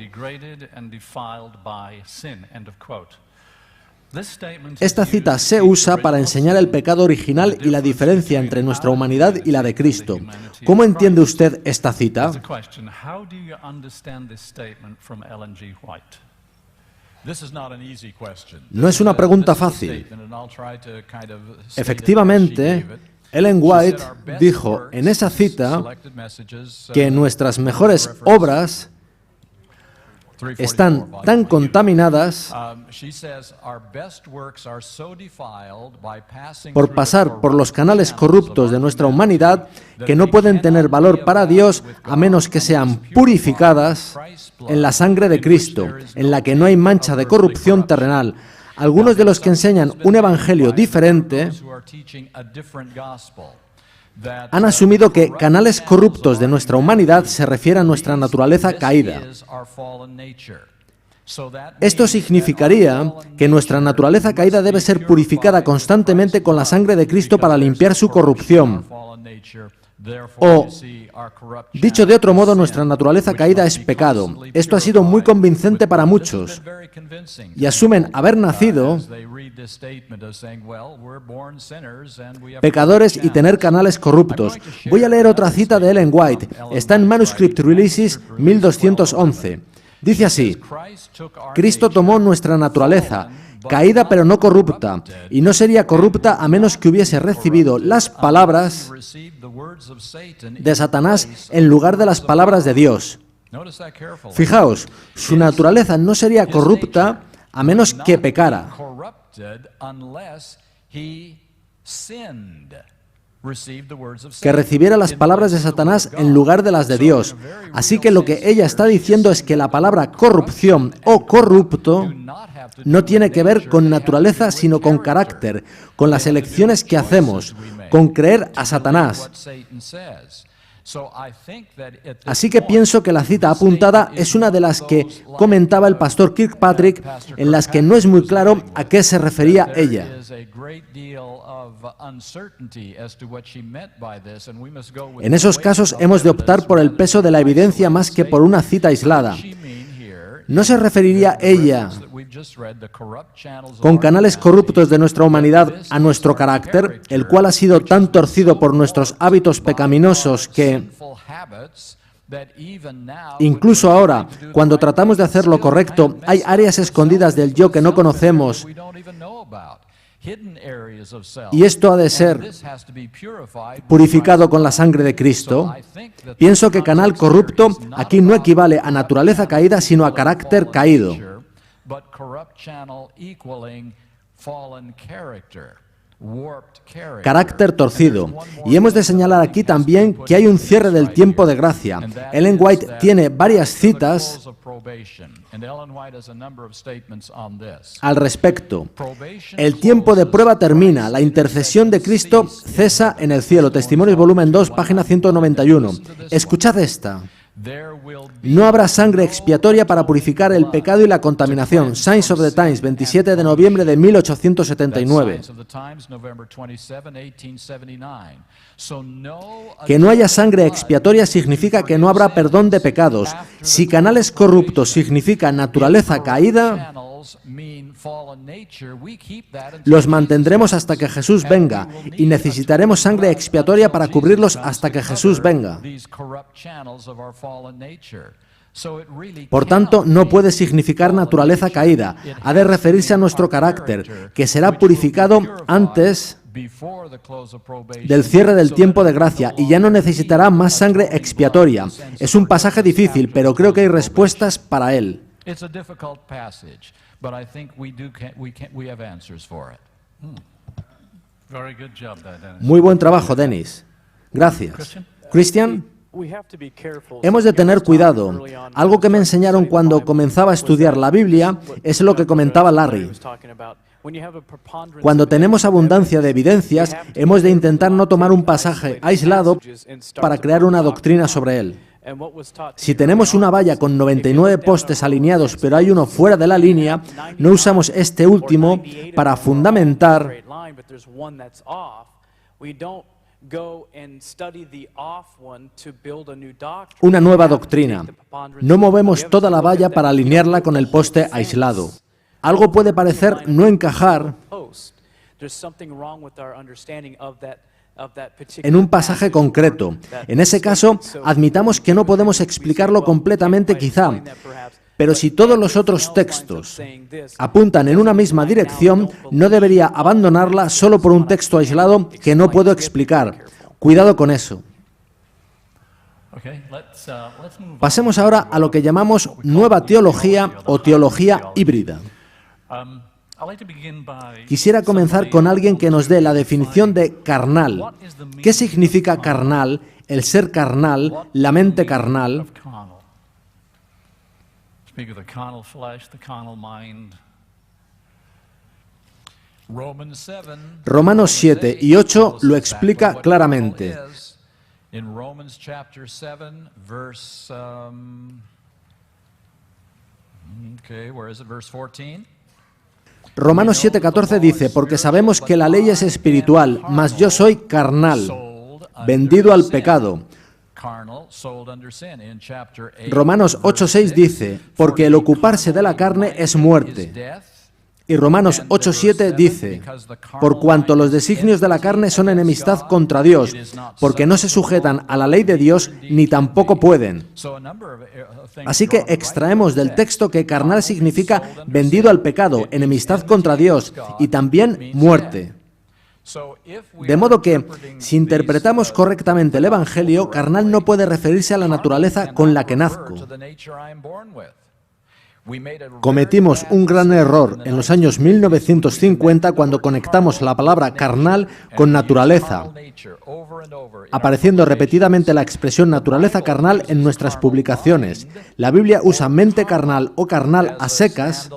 Esta cita se usa para enseñar el pecado original y la diferencia entre nuestra humanidad y la de Cristo. ¿Cómo entiende usted esta cita? No es una pregunta fácil. Efectivamente, Ellen White dijo en esa cita que nuestras mejores obras están tan contaminadas por pasar por los canales corruptos de nuestra humanidad que no pueden tener valor para Dios a menos que sean purificadas en la sangre de Cristo, en la que no hay mancha de corrupción terrenal. Algunos de los que enseñan un evangelio diferente han asumido que canales corruptos de nuestra humanidad se refiere a nuestra naturaleza caída. Esto significaría que nuestra naturaleza caída debe ser purificada constantemente con la sangre de Cristo para limpiar su corrupción. O, dicho de otro modo, nuestra naturaleza caída es pecado. Esto ha sido muy convincente para muchos y asumen haber nacido pecadores y tener canales corruptos. Voy a leer otra cita de Ellen White. Está en Manuscript Releases 1211. Dice así: Cristo tomó nuestra naturaleza, caída pero no corrupta, y no sería corrupta a menos que hubiese recibido las palabras de Satanás en lugar de las palabras de Dios. Fijaos, su naturaleza no sería corrupta a menos que pecara. Que recibiera las palabras de Satanás en lugar de las de Dios. Así que lo que ella está diciendo es que la palabra corrupción o corrupto no tiene que ver con naturaleza, sino con carácter, con las elecciones que hacemos, con creer a Satanás. Así que pienso que la cita apuntada es una de las que comentaba el pastor Kirkpatrick, en las que no es muy claro a qué se refería ella. En esos casos hemos de optar por el peso de la evidencia más que por una cita aislada. ¿No se referiría ella, con canales corruptos de nuestra humanidad, a nuestro carácter, el cual ha sido tan torcido por nuestros hábitos pecaminosos que, incluso ahora, cuando tratamos de hacer lo correcto, hay áreas escondidas del yo que no conocemos? Y esto ha de ser purificado con la sangre de Cristo. Pienso que canal corrupto aquí no equivale a naturaleza caída, sino a carácter caído. Carácter torcido. Y hemos de señalar aquí también que hay un cierre del tiempo de gracia. Ellen White tiene varias citas al respecto. El tiempo de prueba termina, la intercesión de Cristo cesa en el cielo. Testimonios, volumen 2, página 191. Escuchad esta. No habrá sangre expiatoria para purificar el pecado y la contaminación. Signs of the Times, 27 de noviembre de 1879. Que no haya sangre expiatoria significa que no habrá perdón de pecados. Si canales corruptos significa naturaleza caída, los mantendremos hasta que Jesús venga y necesitaremos sangre expiatoria para cubrirlos hasta que Jesús venga. Por tanto, no puede significar naturaleza caída. Ha de referirse a nuestro carácter, que será purificado antes del cierre del tiempo de gracia y ya no necesitará más sangre expiatoria. Es un pasaje difícil, pero creo que hay respuestas para él. Muy buen trabajo, Dennis. Gracias. Christian, hemos de tener cuidado. Algo que me enseñaron cuando comenzaba a estudiar la Biblia es lo que comentaba Larry. Cuando tenemos abundancia de evidencias, hemos de intentar no tomar un pasaje aislado para crear una doctrina sobre él. Si tenemos una valla con 99 postes alineados, pero hay uno fuera de la línea, no usamos este último para fundamentar una nueva doctrina. No movemos toda la valla para alinearla con el poste aislado. Algo puede parecer no encajar en un pasaje concreto. En ese caso, admitamos que no podemos explicarlo completamente quizá, pero si todos los otros textos apuntan en una misma dirección, no debería abandonarla solo por un texto aislado que no puedo explicar. Cuidado con eso. Pasemos ahora a lo que llamamos nueva teología o teología híbrida. Quisiera comenzar con alguien que nos dé la definición de carnal. ¿Qué significa carnal, el ser carnal, la mente carnal? Romanos 7 y 8 lo explica claramente. Romanos 7:14 dice, porque sabemos que la ley es espiritual, mas yo soy carnal, vendido al pecado. Romanos 8:6 dice, porque el ocuparse de la carne es muerte. Y Romanos 8:7 dice, por cuanto los designios de la carne son enemistad contra Dios, porque no se sujetan a la ley de Dios, ni tampoco pueden. Así que extraemos del texto que carnal significa vendido al pecado, enemistad contra Dios y también muerte. De modo que, si interpretamos correctamente el Evangelio, carnal no puede referirse a la naturaleza con la que nazco. Cometimos un gran error en los años 1950 cuando conectamos la palabra carnal con naturaleza, apareciendo repetidamente la expresión naturaleza carnal en nuestras publicaciones. La Biblia usa mente carnal o carnal a secas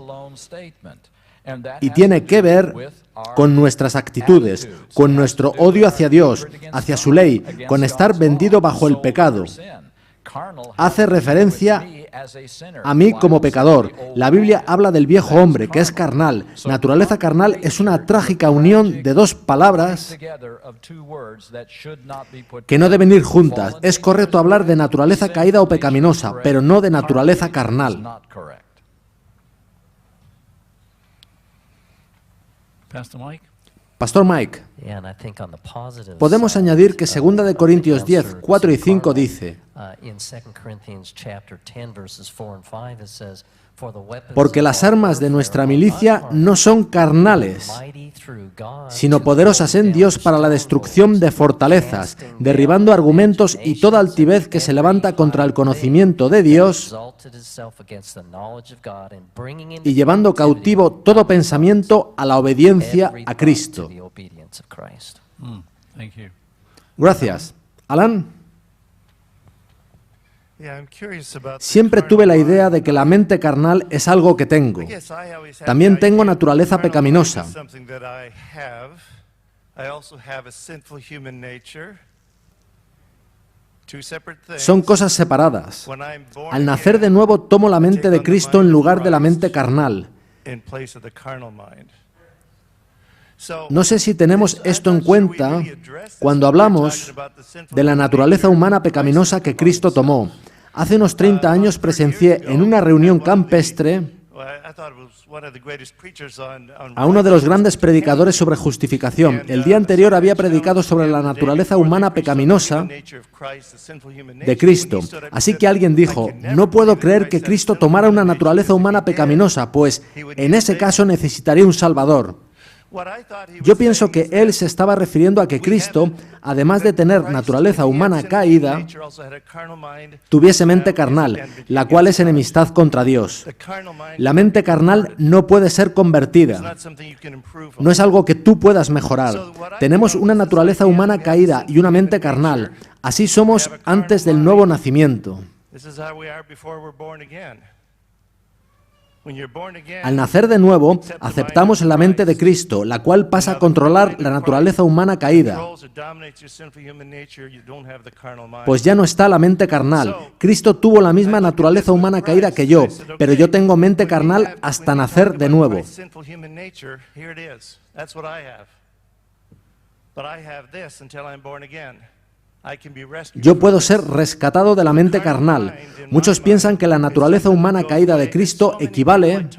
y tiene que ver con nuestras actitudes, con nuestro odio hacia Dios, hacia su ley, con estar vendido bajo el pecado. Hace referencia a mí como pecador. La Biblia habla del viejo hombre, que es carnal. Naturaleza carnal es una trágica unión de dos palabras que no deben ir juntas. Es correcto hablar de naturaleza caída o pecaminosa, pero no de naturaleza carnal. Pastor Mike, podemos añadir que 2 Corintios 10, 4 y 5 dice, porque las armas de nuestra milicia no son carnales, sino poderosas en Dios para la destrucción de fortalezas, derribando argumentos y toda altivez que se levanta contra el conocimiento de Dios y llevando cautivo todo pensamiento a la obediencia a Cristo. Gracias. Alan. Siempre tuve la idea de que la mente carnal es algo que tengo. También tengo naturaleza pecaminosa. Son cosas separadas. Al nacer de nuevo tomo la mente de Cristo en lugar de la mente carnal. No sé si tenemos esto en cuenta cuando hablamos de la naturaleza humana pecaminosa que Cristo tomó. Hace unos 30 años presencié en una reunión campestre a uno de los grandes predicadores sobre justificación. El día anterior había predicado sobre la naturaleza humana pecaminosa de Cristo. Así que alguien dijo, no puedo creer que Cristo tomara una naturaleza humana pecaminosa, pues en ese caso necesitaría un Salvador. Yo pienso que él se estaba refiriendo a que Cristo, además de tener naturaleza humana caída, tuviese mente carnal, la cual es enemistad contra Dios. La mente carnal no puede ser convertida. No es algo que tú puedas mejorar. Tenemos una naturaleza humana caída y una mente carnal. Así somos antes del nuevo nacimiento. Al nacer de nuevo, aceptamos la mente de Cristo, la cual pasa a controlar la naturaleza humana caída. Pues ya no está la mente carnal. Cristo tuvo la misma naturaleza humana caída que yo, pero yo tengo mente carnal hasta nacer de nuevo. Yo puedo ser rescatado de la mente carnal. Muchos piensan que la naturaleza humana caída de Cristo equivale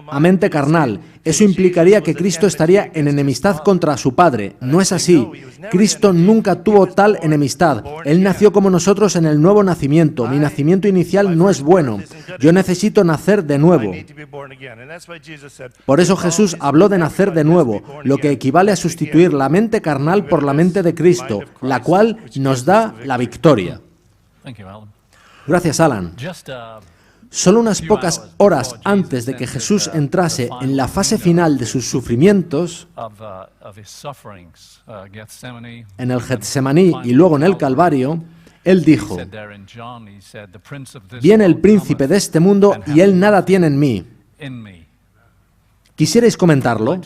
a mente carnal. Eso implicaría que Cristo estaría en enemistad contra su Padre. No es así. Cristo nunca tuvo tal enemistad. Él nació como nosotros en el nuevo nacimiento. Mi nacimiento inicial no es bueno. Yo necesito nacer de nuevo. Por eso Jesús habló de nacer de nuevo, lo que equivale a sustituir la mente carnal por la mente de Cristo, la cual nos da la victoria. Gracias, Alan. Solo unas pocas horas antes de que Jesús entrase en la fase final de sus sufrimientos, en el Getsemaní y luego en el Calvario, Él dijo: «Viene el príncipe de este mundo y él nada tiene en mí». ¿Quisierais comentarlo?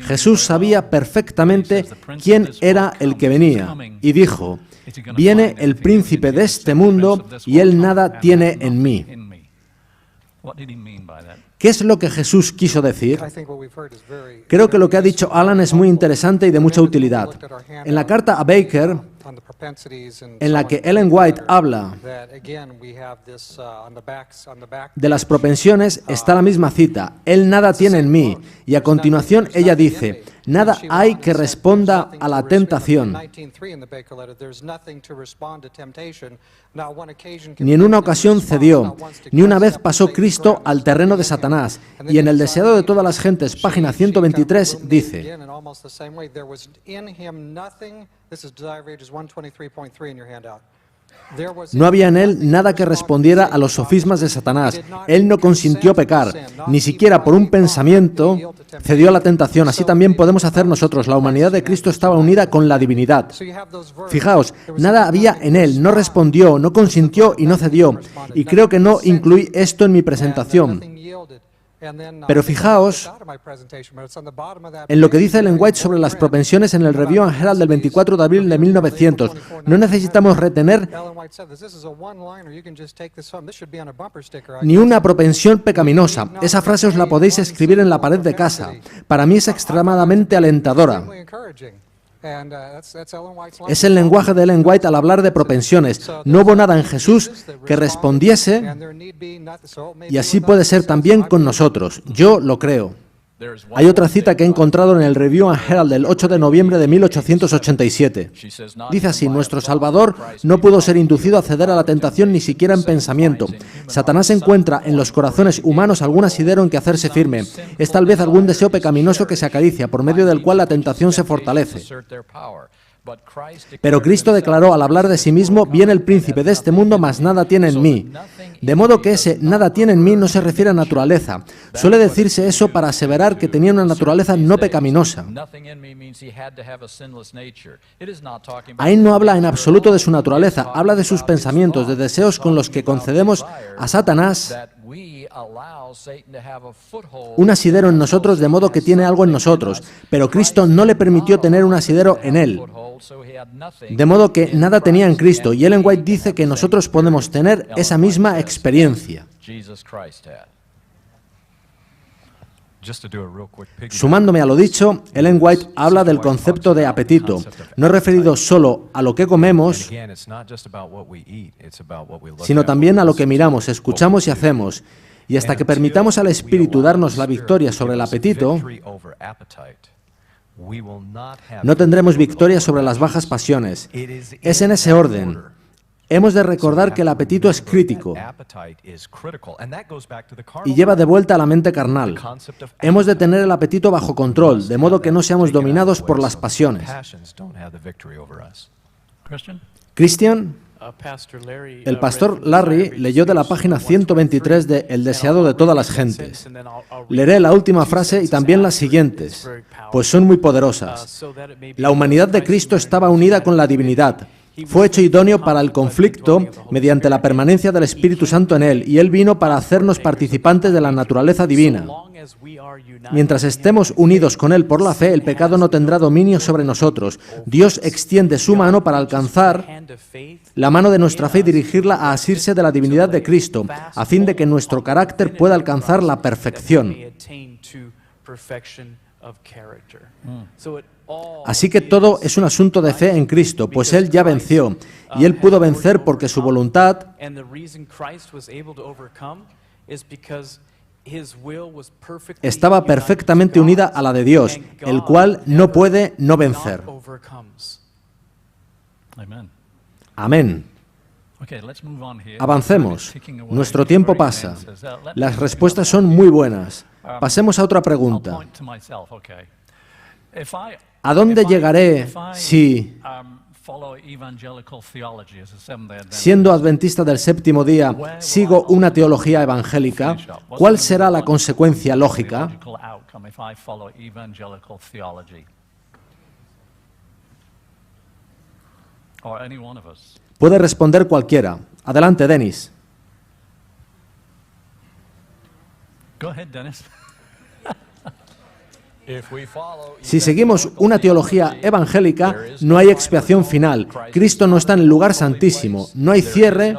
Jesús sabía perfectamente quién era el que venía y dijo: «Viene el príncipe de este mundo y él nada tiene en mí». ¿Qué es lo que Jesús quiso decir? Creo que lo que ha dicho Alan es muy interesante y de mucha utilidad. En la carta a Baker, en la que Ellen White habla de las propensiones, está la misma cita: «Él nada tiene en mí». Y a continuación ella dice: «Nada hay que responda a la tentación». Ni en una ocasión cedió, ni una vez pasó Cristo al terreno de Satanás. Y en El deseado de todas las gentes, página 123, dice: «No había en él nada que respondiera a los sofismas de Satanás. Él no consintió pecar, ni siquiera por un pensamiento cedió a la tentación». Así también podemos hacer nosotros. La humanidad de Cristo estaba unida con la divinidad. Fijaos, nada había en él, no respondió, no consintió y no cedió. Y creo que no incluí esto en mi presentación. Pero fijaos en lo que dice Ellen White sobre las propensiones en el Review and Herald del 24 de abril de 1900. No necesitamos retener ni una propensión pecaminosa. Esa frase os la podéis escribir en la pared de casa. Para mí es extremadamente alentadora. Es el lenguaje de Ellen White al hablar de propensiones. No hubo nada en Jesús que respondiese, y así puede ser también con nosotros. Yo lo creo. Hay otra cita que he encontrado en el Review and Herald del 8 de noviembre de 1887. Dice así: «Nuestro Salvador no pudo ser inducido a ceder a la tentación ni siquiera en pensamiento. Satanás encuentra en los corazones humanos algún asidero en que hacerse firme. Es tal vez algún deseo pecaminoso que se acaricia, por medio del cual la tentación se fortalece. Pero Cristo declaró al hablar de sí mismo: «Viene el príncipe de este mundo, mas nada tiene en mí». De modo que ese «nada tiene en mí» no se refiere a naturaleza. Suele decirse eso para aseverar que tenía una naturaleza no pecaminosa. Ahí no habla en absoluto de su naturaleza, habla de sus pensamientos, de deseos con los que concedemos a Satanás un asidero en nosotros, de modo que tiene algo en nosotros, pero Cristo no le permitió tener un asidero en él, de modo que nada tenía en Cristo. Y Ellen White dice que nosotros podemos tener esa misma experiencia. Sumándome a lo dicho, Ellen White habla del concepto de apetito, no referido solo a lo que comemos, sino también a lo que miramos, escuchamos y hacemos. Y hasta que permitamos al Espíritu darnos la victoria sobre el apetito, no tendremos victoria sobre las bajas pasiones. Es en ese orden. Hemos de recordar que el apetito es crítico y lleva de vuelta a la mente carnal. Hemos de tener el apetito bajo control, de modo que no seamos dominados por las pasiones. Christian? El pastor Larry leyó de la página 123 de El deseado de todas las gentes. Leeré la última frase y también las siguientes, pues son muy poderosas. La humanidad de Cristo estaba unida con la divinidad. Fue hecho idóneo para el conflicto mediante la permanencia del Espíritu Santo en él, y él vino para hacernos participantes de la naturaleza divina. Mientras estemos unidos con él por la fe, el pecado no tendrá dominio sobre nosotros. Dios extiende su mano para alcanzar la mano de nuestra fe y dirigirla a asirse de la divinidad de Cristo, a fin de que nuestro carácter pueda alcanzar la perfección. Así que todo es un asunto de fe en Cristo, pues Él ya venció, y Él pudo vencer porque su voluntad estaba perfectamente unida a la de Dios, el cual no puede no vencer. Amén. Avancemos. Nuestro tiempo pasa. Las respuestas son muy buenas. Pasemos a otra pregunta. ¿A dónde llegaré si, siendo adventista del séptimo día, sigo una teología evangélica? ¿Cuál será la consecuencia lógica? Puede responder cualquiera. Adelante, Dennis. Go ahead, Dennis. Si seguimos una teología evangélica, no hay expiación final. Cristo no está en el lugar santísimo. No hay cierre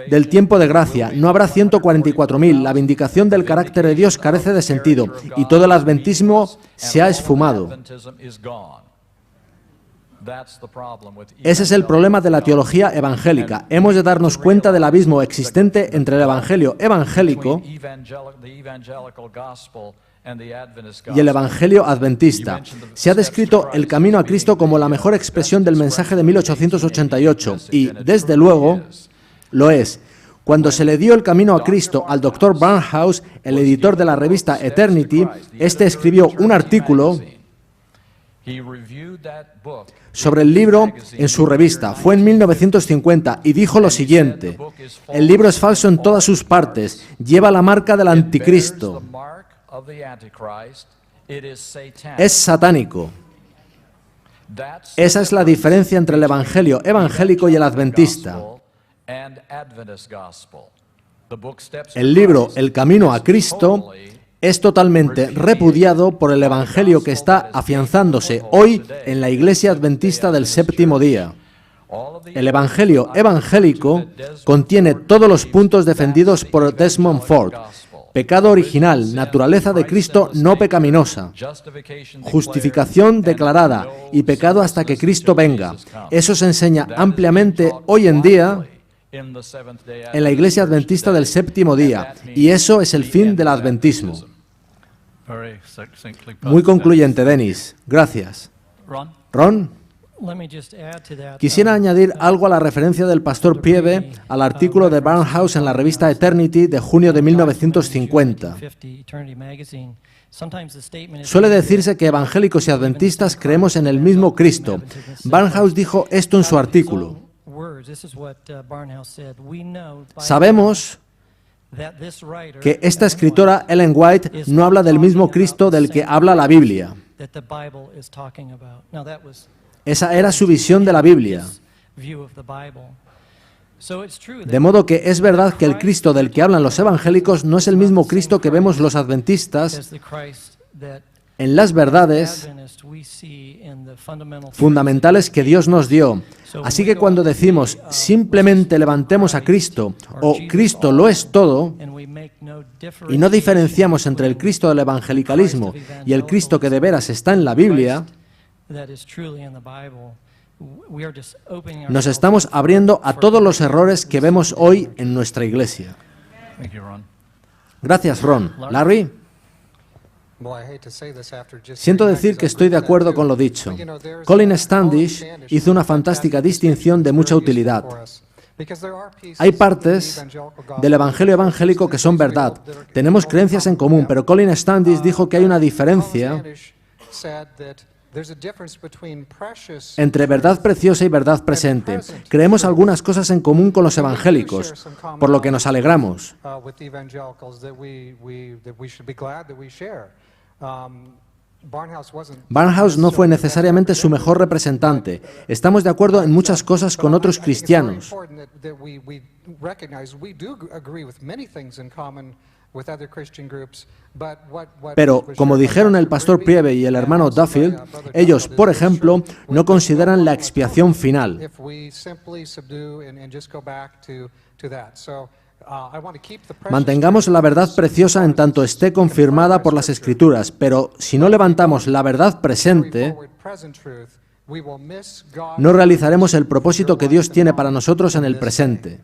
del tiempo de gracia. No habrá 144.000. La vindicación del carácter de Dios carece de sentido y todo el adventismo se ha esfumado. Ese es el problema de la teología evangélica. Hemos de darnos cuenta del abismo existente entre el evangelio evangélico y el evangelio adventista. Se ha descrito el camino a Cristo como la mejor expresión del mensaje de 1888 y, desde luego, lo es. Cuando se le dio el camino a Cristo al Dr. Barnhouse, el editor de la revista Eternity, este escribió un artículo sobre el libro en su revista. Fue en 1950 y dijo lo siguiente: el libro es falso en todas sus partes, lleva la marca del anticristo, es satánico. Esa es la diferencia entre el evangelio evangélico y el adventista. El libro El Camino a Cristo es totalmente repudiado por el evangelio que está afianzándose hoy en la Iglesia Adventista del Séptimo Día. El evangelio evangélico contiene todos los puntos defendidos por Desmond Ford: pecado original, naturaleza de Cristo no pecaminosa, justificación declarada y pecado hasta que Cristo venga. Eso se enseña ampliamente hoy en día en la Iglesia Adventista del Séptimo Día, y eso es el fin del adventismo. Muy concluyente, Dennis. Gracias. Ron, quisiera añadir algo a la referencia del pastor Pieve al artículo de Barnhouse en la revista Eternity de junio de 1950. Suele decirse que evangélicos y adventistas creemos en el mismo Cristo. Barnhouse dijo esto en su artículo: sabemos que esta escritora, Ellen White, no habla del mismo Cristo del que habla la Biblia. Esa era su visión de la Biblia. De modo que es verdad que el Cristo del que hablan los evangélicos no es el mismo Cristo que vemos los adventistas en las verdades fundamentales que Dios nos dio. Así que cuando decimos simplemente levantemos a Cristo o Cristo lo es todo, y no diferenciamos entre el Cristo del evangelicalismo y el Cristo que de veras está en la Biblia, nos estamos abriendo a todos los errores que vemos hoy en nuestra iglesia. Gracias, Ron. Larry. Siento decir que estoy de acuerdo con lo dicho. Colin Standish hizo una fantástica distinción de mucha utilidad. Hay partes del evangelio evangélico que son verdad. Tenemos creencias en común, pero Colin Standish dijo que hay una diferencia Entre verdad preciosa y verdad presente. Creemos algunas cosas en común con los evangélicos, por lo que nos alegramos. Barnhouse no fue necesariamente su mejor representante. Estamos de acuerdo en muchas cosas con otros cristianos. Pero, como dijeron el pastor Priebe y el hermano Duffield, ellos, por ejemplo, no consideran la expiación final. Mantengamos la verdad preciosa en tanto esté confirmada por las Escrituras, pero si no levantamos la verdad presente, no realizaremos el propósito que Dios tiene para nosotros en el presente.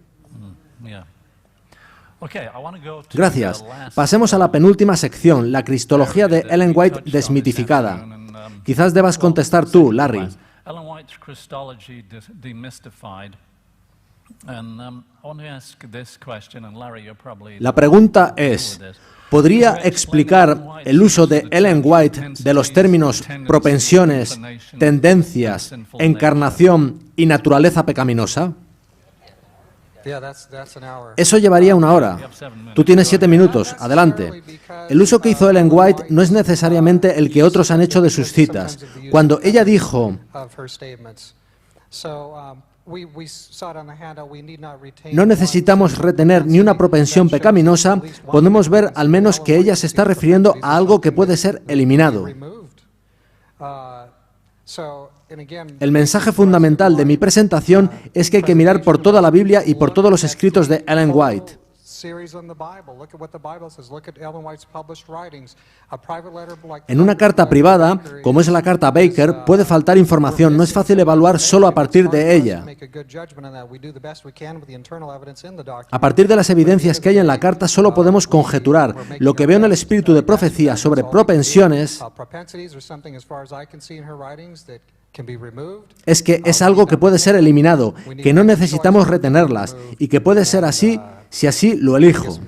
Gracias. Pasemos a la penúltima sección, la cristología de Ellen White desmitificada. Quizás debas contestar tú, Larry. La pregunta es, ¿podría explicar el uso de Ellen White de los términos propensiones, tendencias, encarnación y naturaleza pecaminosa? Eso llevaría 1 hora. Tú tienes 7 minutos. Adelante. El uso que hizo Ellen White no es necesariamente el que otros han hecho de sus citas. Cuando ella dijo, no necesitamos retener ni una propensión pecaminosa, podemos ver al menos que ella se está refiriendo a algo que puede ser eliminado. El mensaje fundamental de mi presentación es que hay que mirar por toda la Biblia y por todos los escritos de Ellen White. En una carta privada, como es la carta Baker, puede faltar información, no es fácil evaluar solo a partir de ella. A partir de las evidencias que hay en la carta, solo podemos conjeturar. Lo que veo en el espíritu de profecía sobre propensiones es que es algo que puede ser eliminado, que no necesitamos retenerlas y que puede ser así si así lo elijo.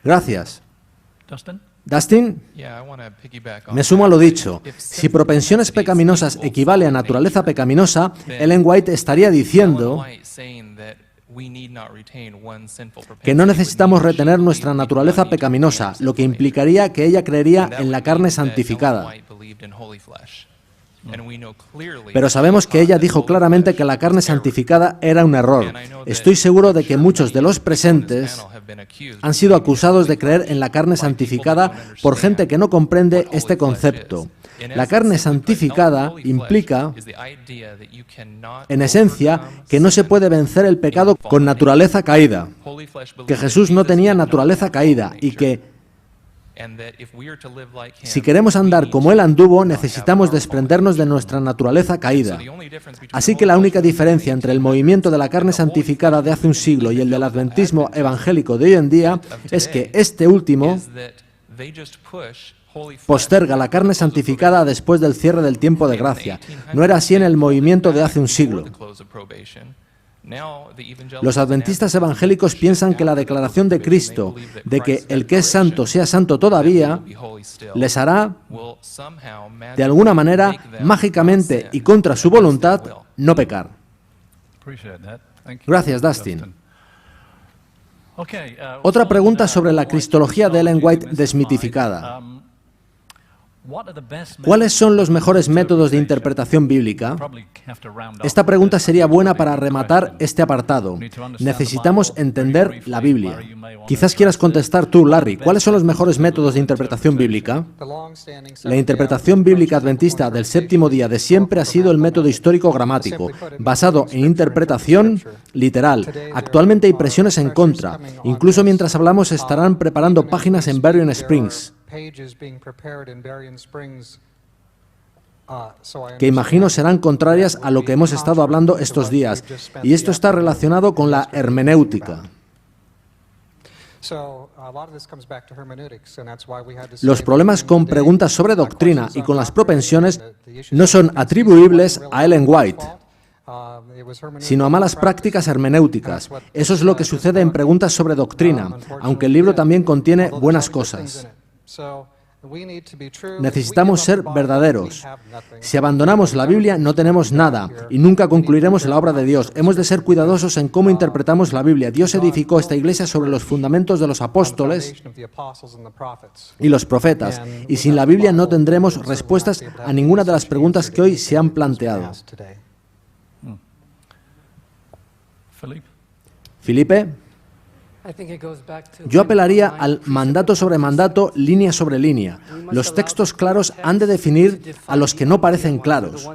Gracias. Dustin, me sumo a lo dicho. Si propensiones pecaminosas equivale a naturaleza pecaminosa, Ellen White estaría diciendo que no necesitamos retener nuestra naturaleza pecaminosa, lo que implicaría que ella creería en la carne santificada. Pero sabemos que ella dijo claramente que la carne santificada era un error. Estoy seguro de que muchos de los presentes han sido acusados de creer en la carne santificada por gente que no comprende este concepto. La carne santificada implica, en esencia, que no se puede vencer el pecado con naturaleza caída, que Jesús no tenía naturaleza caída y que, si queremos andar como Él anduvo, necesitamos desprendernos de nuestra naturaleza caída. Así que la única diferencia entre el movimiento de la carne santificada de hace un siglo y el del adventismo evangélico de hoy en día es que este último posterga la carne santificada después del cierre del tiempo de gracia. No era así en el movimiento de hace un siglo. Los adventistas evangélicos piensan que la declaración de Cristo de que el que es santo sea santo todavía les hará, de alguna manera, mágicamente y contra su voluntad, no pecar. Gracias, Dustin. Otra pregunta sobre la cristología de Ellen White desmitificada. ¿Cuáles son los mejores métodos de interpretación bíblica? Esta pregunta sería buena para rematar este apartado. Necesitamos entender la Biblia. Quizás quieras contestar tú, Larry. ¿Cuáles son los mejores métodos de interpretación bíblica? La interpretación bíblica adventista del séptimo día de siempre ha sido el método histórico gramático, basado en interpretación literal. Actualmente hay presiones en contra. Incluso mientras hablamos estarán preparando páginas en Berrien Springs, que imagino serán contrarias a lo que hemos estado hablando estos días, y esto está relacionado con la hermenéutica. Los problemas con preguntas sobre doctrina y con las propensiones no son atribuibles a Ellen White, sino a malas prácticas hermenéuticas. Eso es lo que sucede en preguntas sobre doctrina, aunque el libro también contiene buenas cosas. Necesitamos ser verdaderos. Si abandonamos la Biblia, no tenemos nada y nunca concluiremos la obra de Dios. Hemos de ser cuidadosos en cómo interpretamos la Biblia. Dios edificó esta iglesia sobre los fundamentos de los apóstoles y los profetas, y sin la Biblia no tendremos respuestas a ninguna de las preguntas que hoy se han planteado. Felipe, yo apelaría al mandato sobre mandato, línea sobre línea. Los textos claros han de definir a los que no parecen claros.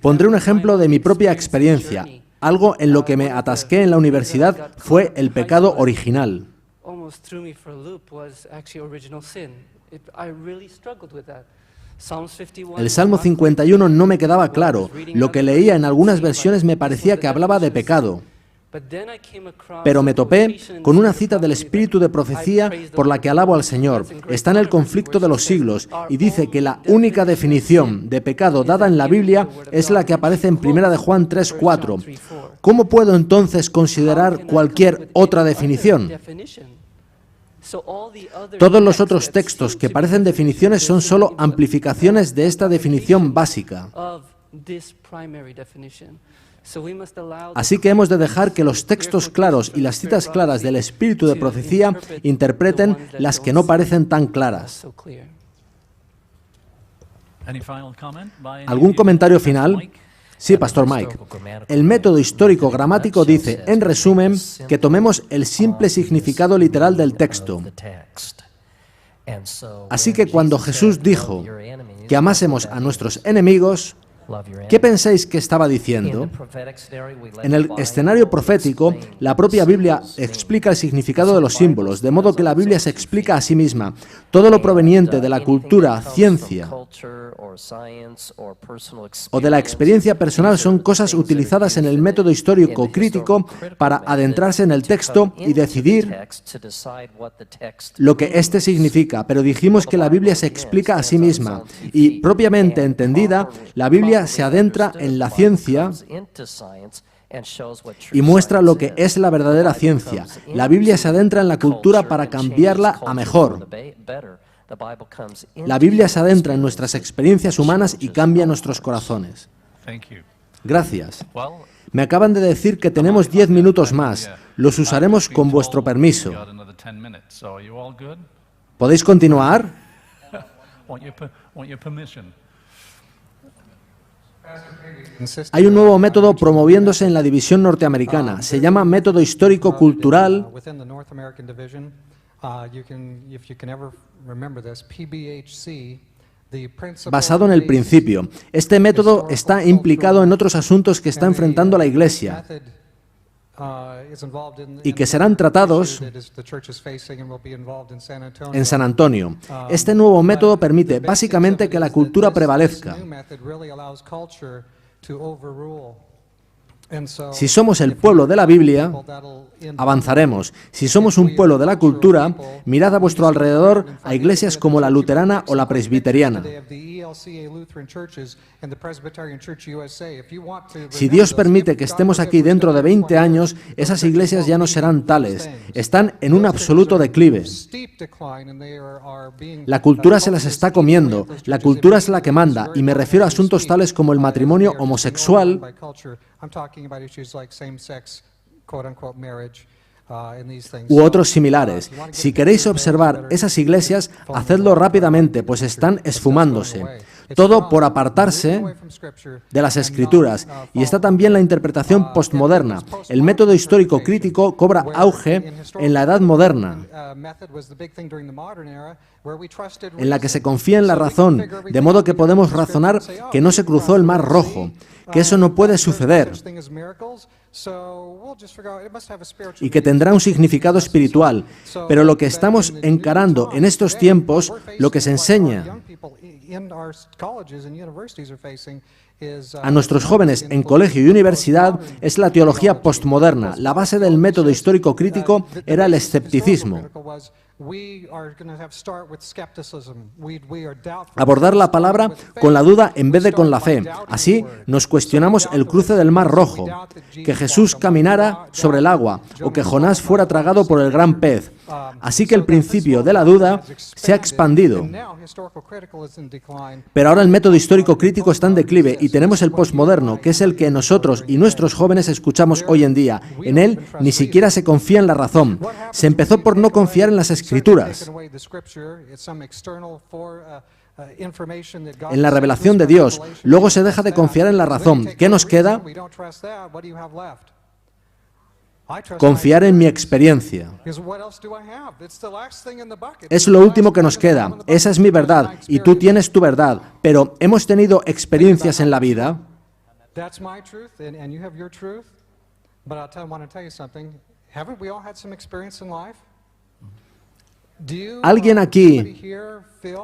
Pondré un ejemplo de mi propia experiencia. Algo en lo que me atasqué en la universidad fue el pecado original. El Salmo 51 no me quedaba claro. Lo que leía en algunas versiones me parecía que hablaba de pecado. Pero me topé con una cita del Espíritu de Profecía por la que alabo al Señor. Está en el conflicto de los siglos y dice que la única definición de pecado dada en la Biblia es la que aparece en 1 de Juan 3:4. ¿Cómo puedo entonces considerar cualquier otra definición? Todos los otros textos que parecen definiciones son solo amplificaciones de esta definición básica. Así que hemos de dejar que los textos claros y las citas claras del Espíritu de Profecía interpreten las que no parecen tan claras. ¿Algún comentario final? Sí, Pastor Mike. El método histórico gramático dice, en resumen, que tomemos el simple significado literal del texto. Así que cuando Jesús dijo que amásemos a nuestros enemigos, ¿qué pensáis que estaba diciendo? En el escenario profético, la propia Biblia explica el significado de los símbolos, de modo que la Biblia se explica a sí misma. Todo lo proveniente de la cultura, ciencia o de la experiencia personal son cosas utilizadas en el método histórico crítico para adentrarse en el texto y decidir lo que éste significa. Pero dijimos que la Biblia se explica a sí misma y, propiamente entendida, la Biblia se adentra en la ciencia y muestra lo que es la verdadera ciencia. La Biblia se adentra en la cultura para cambiarla a mejor. La Biblia se adentra en nuestras experiencias humanas y cambia nuestros corazones. Gracias. Me acaban de decir que tenemos 10 minutos más. Los usaremos con vuestro permiso. ¿Podéis continuar? Hay un nuevo método promoviéndose en la división norteamericana. Se llama método histórico-cultural basado en el principio. Este método está implicado en otros asuntos que está enfrentando la Iglesia y que serán tratados en San Antonio. Este nuevo método permite básicamente que la cultura prevalezca. Si somos el pueblo de la Biblia, avanzaremos. Si somos un pueblo de la cultura, mirad a vuestro alrededor a iglesias como la luterana o la presbiteriana. Si Dios permite que estemos aquí dentro de 20 años, esas iglesias ya no serán tales. Están en un absoluto declive. La cultura se las está comiendo. La cultura es la que manda, y me refiero a asuntos tales como el matrimonio homosexual u otros similares. Si queréis observar esas iglesias, hacedlo rápidamente, pues están esfumándose. Todo por apartarse de las Escrituras. Y está también la interpretación postmoderna. El método histórico crítico cobra auge en la Edad Moderna, en la que se confía en la razón, de modo que podemos razonar que no se cruzó el Mar Rojo, que eso no puede suceder, y que tendrá un significado espiritual. Pero lo que estamos encarando en estos tiempos, lo que se enseña a nuestros jóvenes en colegio y universidad es la teología postmoderna. La base del método histórico crítico era el escepticismo. Abordar la palabra con la duda en vez de con la fe. Así nos cuestionamos el cruce del Mar Rojo, que Jesús caminara sobre el agua o que Jonás fuera tragado por el gran pez. Así que el principio de la duda se ha expandido. Pero ahora el método histórico crítico está en declive y tenemos el postmoderno, que es el que nosotros y nuestros jóvenes escuchamos hoy en día. En él ni siquiera se confía en la razón. Se empezó por no confiar en las Escrituras, en la revelación de Dios. Luego se deja de confiar en la razón. ¿Qué nos queda? Confiar en mi experiencia. Es lo último que nos queda. Esa es mi verdad y tú tienes tu verdad. Pero ¿hemos tenido experiencias en la vida? ¿Alguien aquí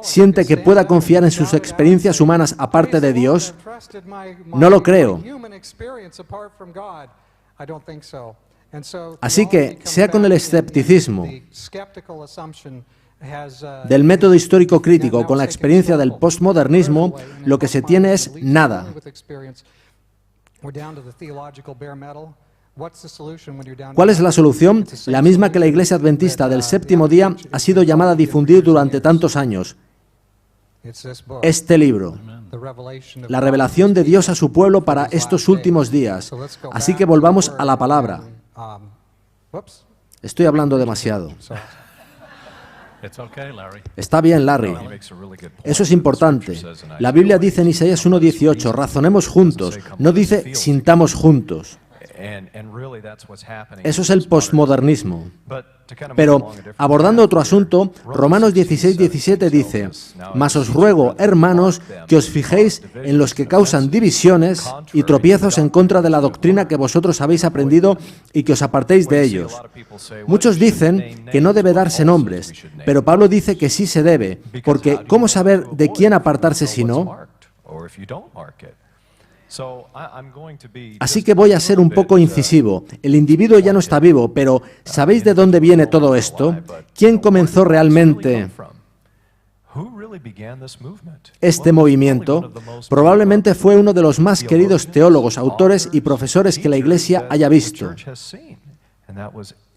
siente que pueda confiar en sus experiencias humanas aparte de Dios? No lo creo. Así que, sea con el escepticismo del método histórico crítico o con la experiencia del postmodernismo, lo que se tiene es nada. ¿Cuál es la solución? La misma que la Iglesia Adventista del Séptimo Día ha sido llamada a difundir durante tantos años. Este libro, la revelación de Dios a su pueblo para estos últimos días. Así que volvamos a la palabra. Estoy hablando demasiado. Está bien, Larry. Eso es importante. La Biblia dice en Isaías 1:18, razonemos juntos, no dice sintamos juntos. Eso es el postmodernismo. Pero, abordando otro asunto, Romanos 16:17 dice, mas os ruego, hermanos, que os fijéis en los que causan divisiones y tropiezos en contra de la doctrina que vosotros habéis aprendido y que os apartéis de ellos. Muchos dicen que no debe darse nombres, pero Pablo dice que sí se debe, porque ¿cómo saber de quién apartarse si no? Así que voy a ser un poco incisivo. El individuo ya no está vivo, pero ¿sabéis de dónde viene todo esto? ¿Quién comenzó realmente este movimiento? Probablemente fue uno de los más queridos teólogos, autores y profesores que la Iglesia haya visto.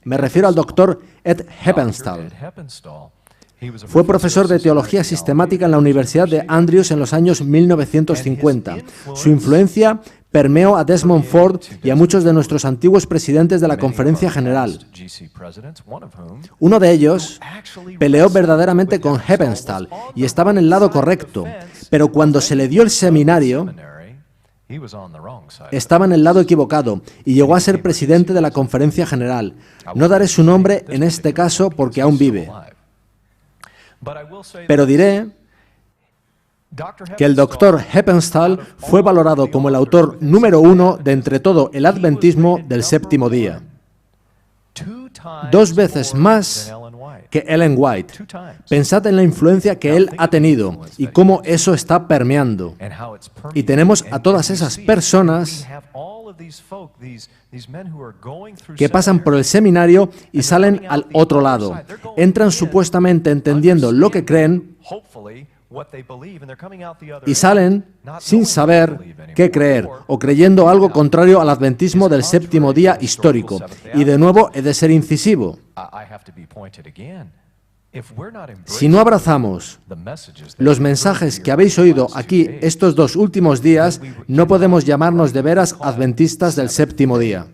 Me refiero al doctor Ed Heppenstall. Fue profesor de teología sistemática en la Universidad de Andrews en los años 1950. Su influencia permeó a Desmond Ford y a muchos de nuestros antiguos presidentes de la Conferencia General. Uno de ellos peleó verdaderamente con Heppenstall y estaba en el lado correcto, pero cuando se le dio el seminario, estaba en el lado equivocado y llegó a ser presidente de la Conferencia General. No daré su nombre en este caso porque aún vive. Pero diré que el doctor Heppenstall fue valorado como el autor número 1 de entre todo el adventismo del séptimo día. 2 veces más que Ellen White. Pensad en la influencia que él ha tenido y cómo eso está permeando. Y tenemos a todas esas personas que pasan por el seminario y salen al otro lado. Entran supuestamente entendiendo lo que creen y salen sin saber qué creer o creyendo algo contrario al adventismo del séptimo día histórico. Y de nuevo he de ser incisivo. Si no abrazamos los mensajes que habéis oído aquí estos 2 últimos días, no podemos llamarnos de veras adventistas del séptimo día.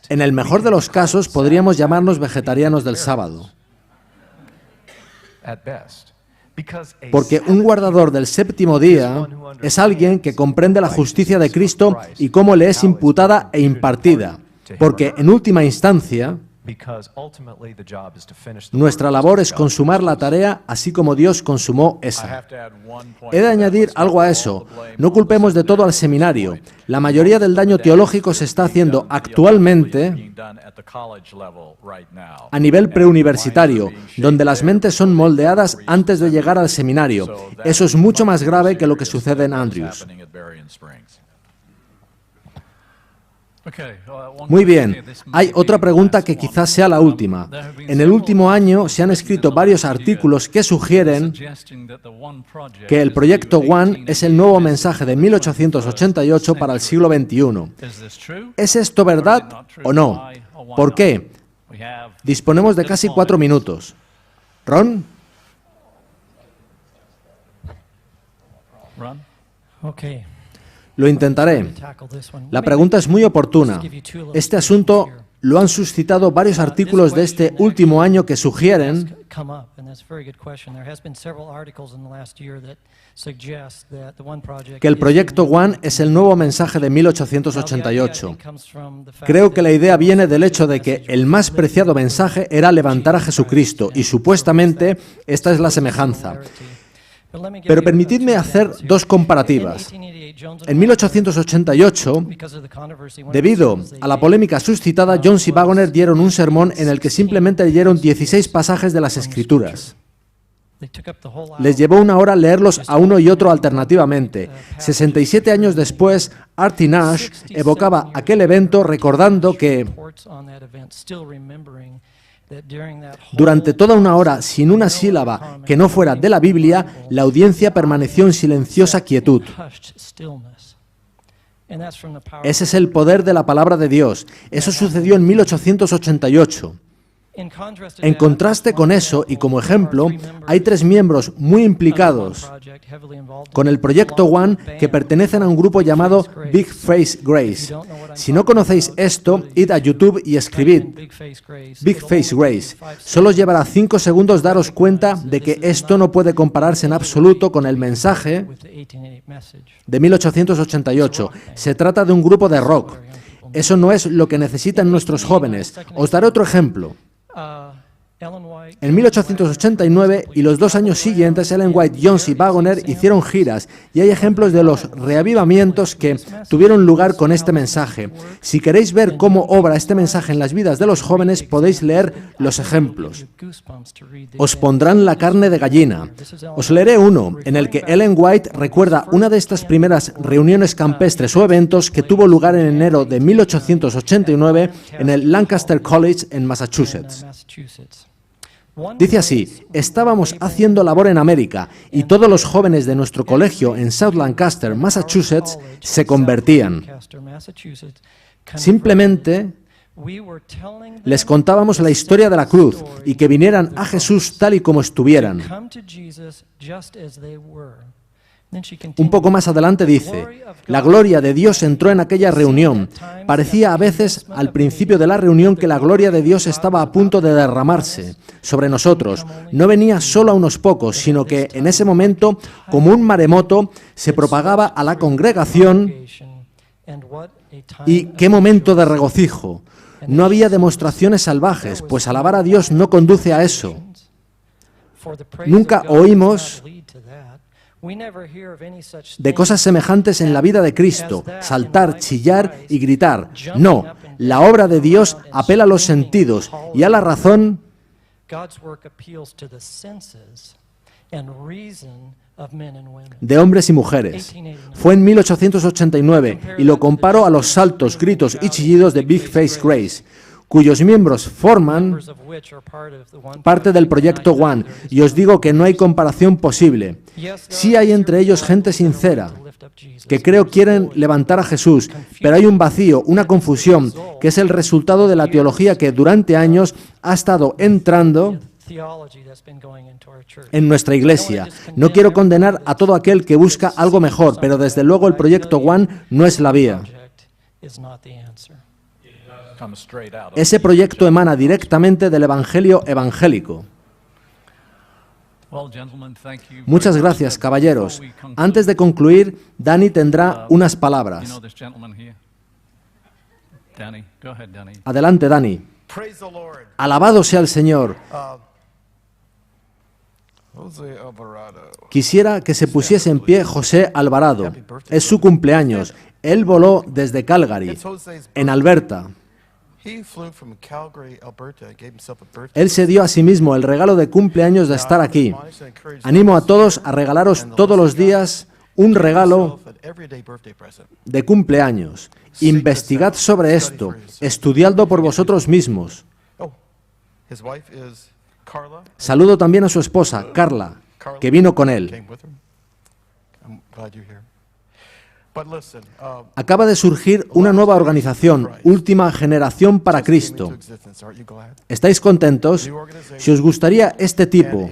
En el mejor de los casos, podríamos llamarnos vegetarianos del sábado. Porque un guardador del séptimo día es alguien que comprende la justicia de Cristo y cómo le es imputada e impartida. Porque, en última instancia, nuestra labor es consumar la tarea así como Dios consumó esa. He de añadir algo a eso. No culpemos de todo al seminario. La mayoría del daño teológico se está haciendo actualmente a nivel preuniversitario, donde las mentes son moldeadas antes de llegar al seminario. Eso es mucho más grave que lo que sucede en Andrews. Muy bien, hay otra pregunta que quizás sea la última. En el último año se han escrito varios artículos que sugieren que el Proyecto One es el nuevo mensaje de 1888 para el siglo XXI. ¿Es esto verdad o no? ¿Por qué? Disponemos de casi 4 minutos. ¿Ron? Okay. Lo intentaré. La pregunta es muy oportuna. Este asunto lo han suscitado varios artículos de este último año que sugieren que el Proyecto One es el nuevo mensaje de 1888. Creo que la idea viene del hecho de que el más preciado mensaje era levantar a Jesucristo y supuestamente esta es la semejanza. Pero permitidme hacer 2 comparativas. En 1888, debido a la polémica suscitada, Jones y Waggoner dieron un sermón en el que simplemente leyeron 16 pasajes de las Escrituras. Les llevó 1 hora leerlos a uno y otro alternativamente. 67 años después, Artie Nash evocaba aquel evento recordando que durante toda 1 hora, sin una sílaba que no fuera de la Biblia, la audiencia permaneció en silenciosa quietud. Ese es el poder de la palabra de Dios. Eso sucedió en 1888. En contraste con eso, y como ejemplo, hay 3 miembros muy implicados con el Proyecto One que pertenecen a un grupo llamado Big Face Grace. Si no conocéis esto, id a YouTube y escribid Big Face Grace. Solo os llevará 5 segundos daros cuenta de que esto no puede compararse en absoluto con el mensaje de 1888. Se trata de un grupo de rock. Eso no es lo que necesitan nuestros jóvenes. Os daré otro ejemplo. En 1889 y los 2 años siguientes, Ellen White, Jones y Waggoner hicieron giras y hay ejemplos de los reavivamientos que tuvieron lugar con este mensaje. Si queréis ver cómo obra este mensaje en las vidas de los jóvenes, podéis leer los ejemplos. Os pondrán la carne de gallina. Os leeré uno en el que Ellen White recuerda una de estas primeras reuniones campestres o eventos que tuvo lugar en enero de 1889 en el Lancaster College en Massachusetts. Dice así: estábamos haciendo labor en América y todos los jóvenes de nuestro colegio en South Lancaster, Massachusetts, se convertían. Simplemente les contábamos la historia de la cruz y que vinieran a Jesús tal y como estuvieran. Un poco más adelante dice: la gloria de Dios entró en aquella reunión. Parecía a veces al principio de la reunión que la gloria de Dios estaba a punto de derramarse sobre nosotros. No venía solo a unos pocos, sino que en ese momento, como un maremoto, se propagaba a la congregación. Y qué momento de regocijo. No había demostraciones salvajes, pues alabar a Dios no conduce a eso. Nunca oímos de cosas semejantes en la vida de Cristo, saltar, chillar y gritar. No, la obra de Dios apela a los sentidos y a la razón de hombres y mujeres. Fue en 1889 y lo comparo a los saltos, gritos y chillidos de Big Face Grace, cuyos miembros forman parte del Proyecto One, y os digo que no hay comparación posible. Sí hay entre ellos gente sincera, que creo quieren levantar a Jesús, pero hay un vacío, una confusión, que es el resultado de la teología que durante años ha estado entrando en nuestra iglesia. No quiero condenar a todo aquel que busca algo mejor, pero desde luego el Proyecto One no es la vía. Ese proyecto emana directamente del Evangelio evangélico. Muchas gracias, caballeros. Antes de concluir, Danny tendrá unas palabras. Adelante, Danny. Alabado sea el Señor. Quisiera que se pusiese en pie José Alvarado. Es su cumpleaños. Él voló desde Calgary, en Alberta. Él se dio a sí mismo el regalo de cumpleaños de estar aquí. Animo a todos a regalaros todos los días un regalo de cumpleaños. Investigad sobre esto, estudiadlo por vosotros mismos. Saludo también a su esposa, Carla, que vino con él. Acaba de surgir una nueva organización, Última Generación para Cristo. ¿Estáis contentos? Si os gustaría este tipo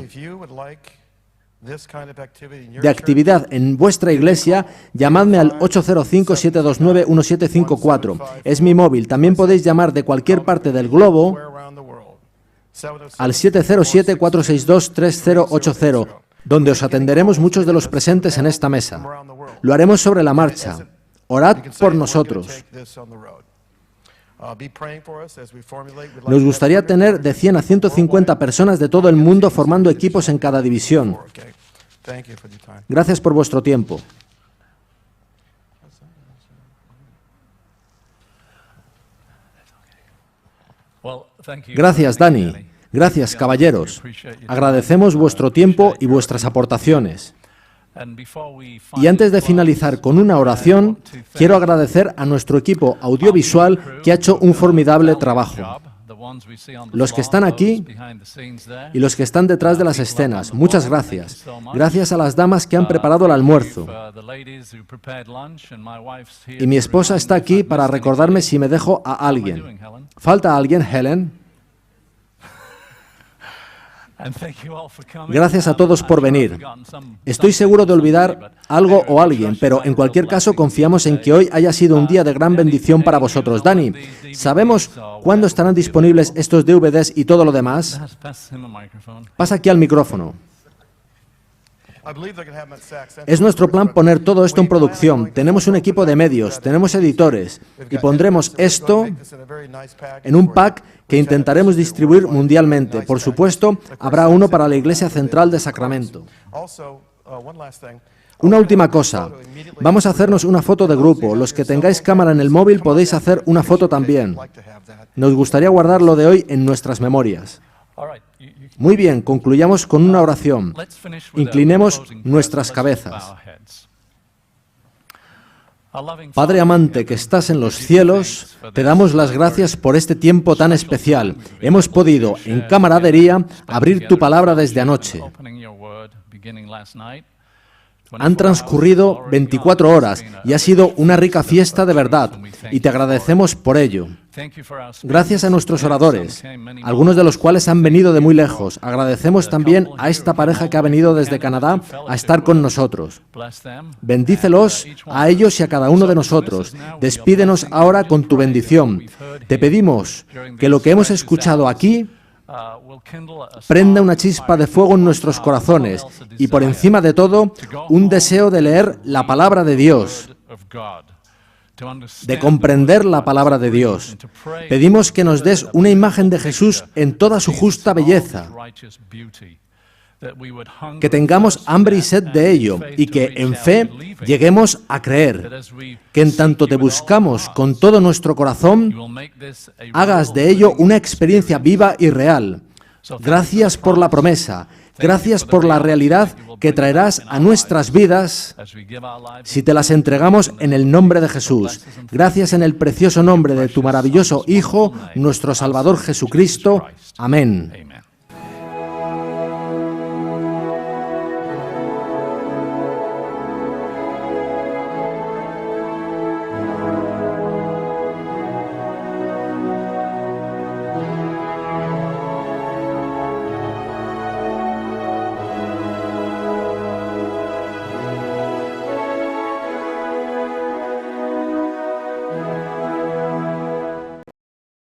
de actividad en vuestra iglesia, llamadme al 805-729-1754. Es mi móvil. También podéis llamar de cualquier parte del globo al 707-462-3080, donde os atenderemos muchos de los presentes en esta mesa. Lo haremos sobre la marcha. Orad por nosotros. Nos gustaría tener de 100 a 150 personas de todo el mundo formando equipos en cada división. Gracias por vuestro tiempo. Gracias, Dani. Gracias, caballeros. Agradecemos vuestro tiempo y vuestras aportaciones. Y antes de finalizar con una oración, quiero agradecer a nuestro equipo audiovisual que ha hecho un formidable trabajo. Los que están aquí y los que están detrás de las escenas, muchas gracias. Gracias a las damas que han preparado el almuerzo. Y mi esposa está aquí para recordarme si me dejo a alguien. ¿Falta alguien, Helen? Gracias a todos por venir. Estoy seguro de olvidar algo o alguien, pero en cualquier caso confiamos en que hoy haya sido un día de gran bendición para vosotros. Dani, ¿sabemos cuándo estarán disponibles estos DVDs y todo lo demás? Pasa aquí al micrófono. Es nuestro plan poner todo esto en producción. Tenemos un equipo de medios, tenemos editores y pondremos esto en un pack que intentaremos distribuir mundialmente. Por supuesto, habrá uno para la Iglesia Central de Sacramento. Una última cosa. Vamos a hacernos una foto de grupo. Los que tengáis cámara en el móvil podéis hacer una foto también. Nos gustaría guardar lo de hoy en nuestras memorias. Muy bien, concluyamos con una oración. Inclinemos nuestras cabezas. Padre amante que estás en los cielos, te damos las gracias por este tiempo tan especial. Hemos podido, en camaradería, abrir tu palabra desde anoche. Han transcurrido 24 horas y ha sido una rica fiesta de verdad, y te agradecemos por ello. Gracias a nuestros oradores, algunos de los cuales han venido de muy lejos. Agradecemos también a esta pareja que ha venido desde Canadá a estar con nosotros. Bendícelos a ellos y a cada uno de nosotros. Despídenos ahora con tu bendición. Te pedimos que lo que hemos escuchado aquí prenda una chispa de fuego en nuestros corazones y, por encima de todo, un deseo de leer la palabra de Dios, de comprender la palabra de Dios. Pedimos que nos des una imagen de Jesús en toda su justa belleza, que tengamos hambre y sed de ello y que en fe lleguemos a creer, que en tanto te buscamos con todo nuestro corazón, hagas de ello una experiencia viva y real. Gracias por la promesa, gracias por la realidad que traerás a nuestras vidas si te las entregamos en el nombre de Jesús. Gracias en el precioso nombre de tu maravilloso Hijo, nuestro Salvador Jesucristo. Amén.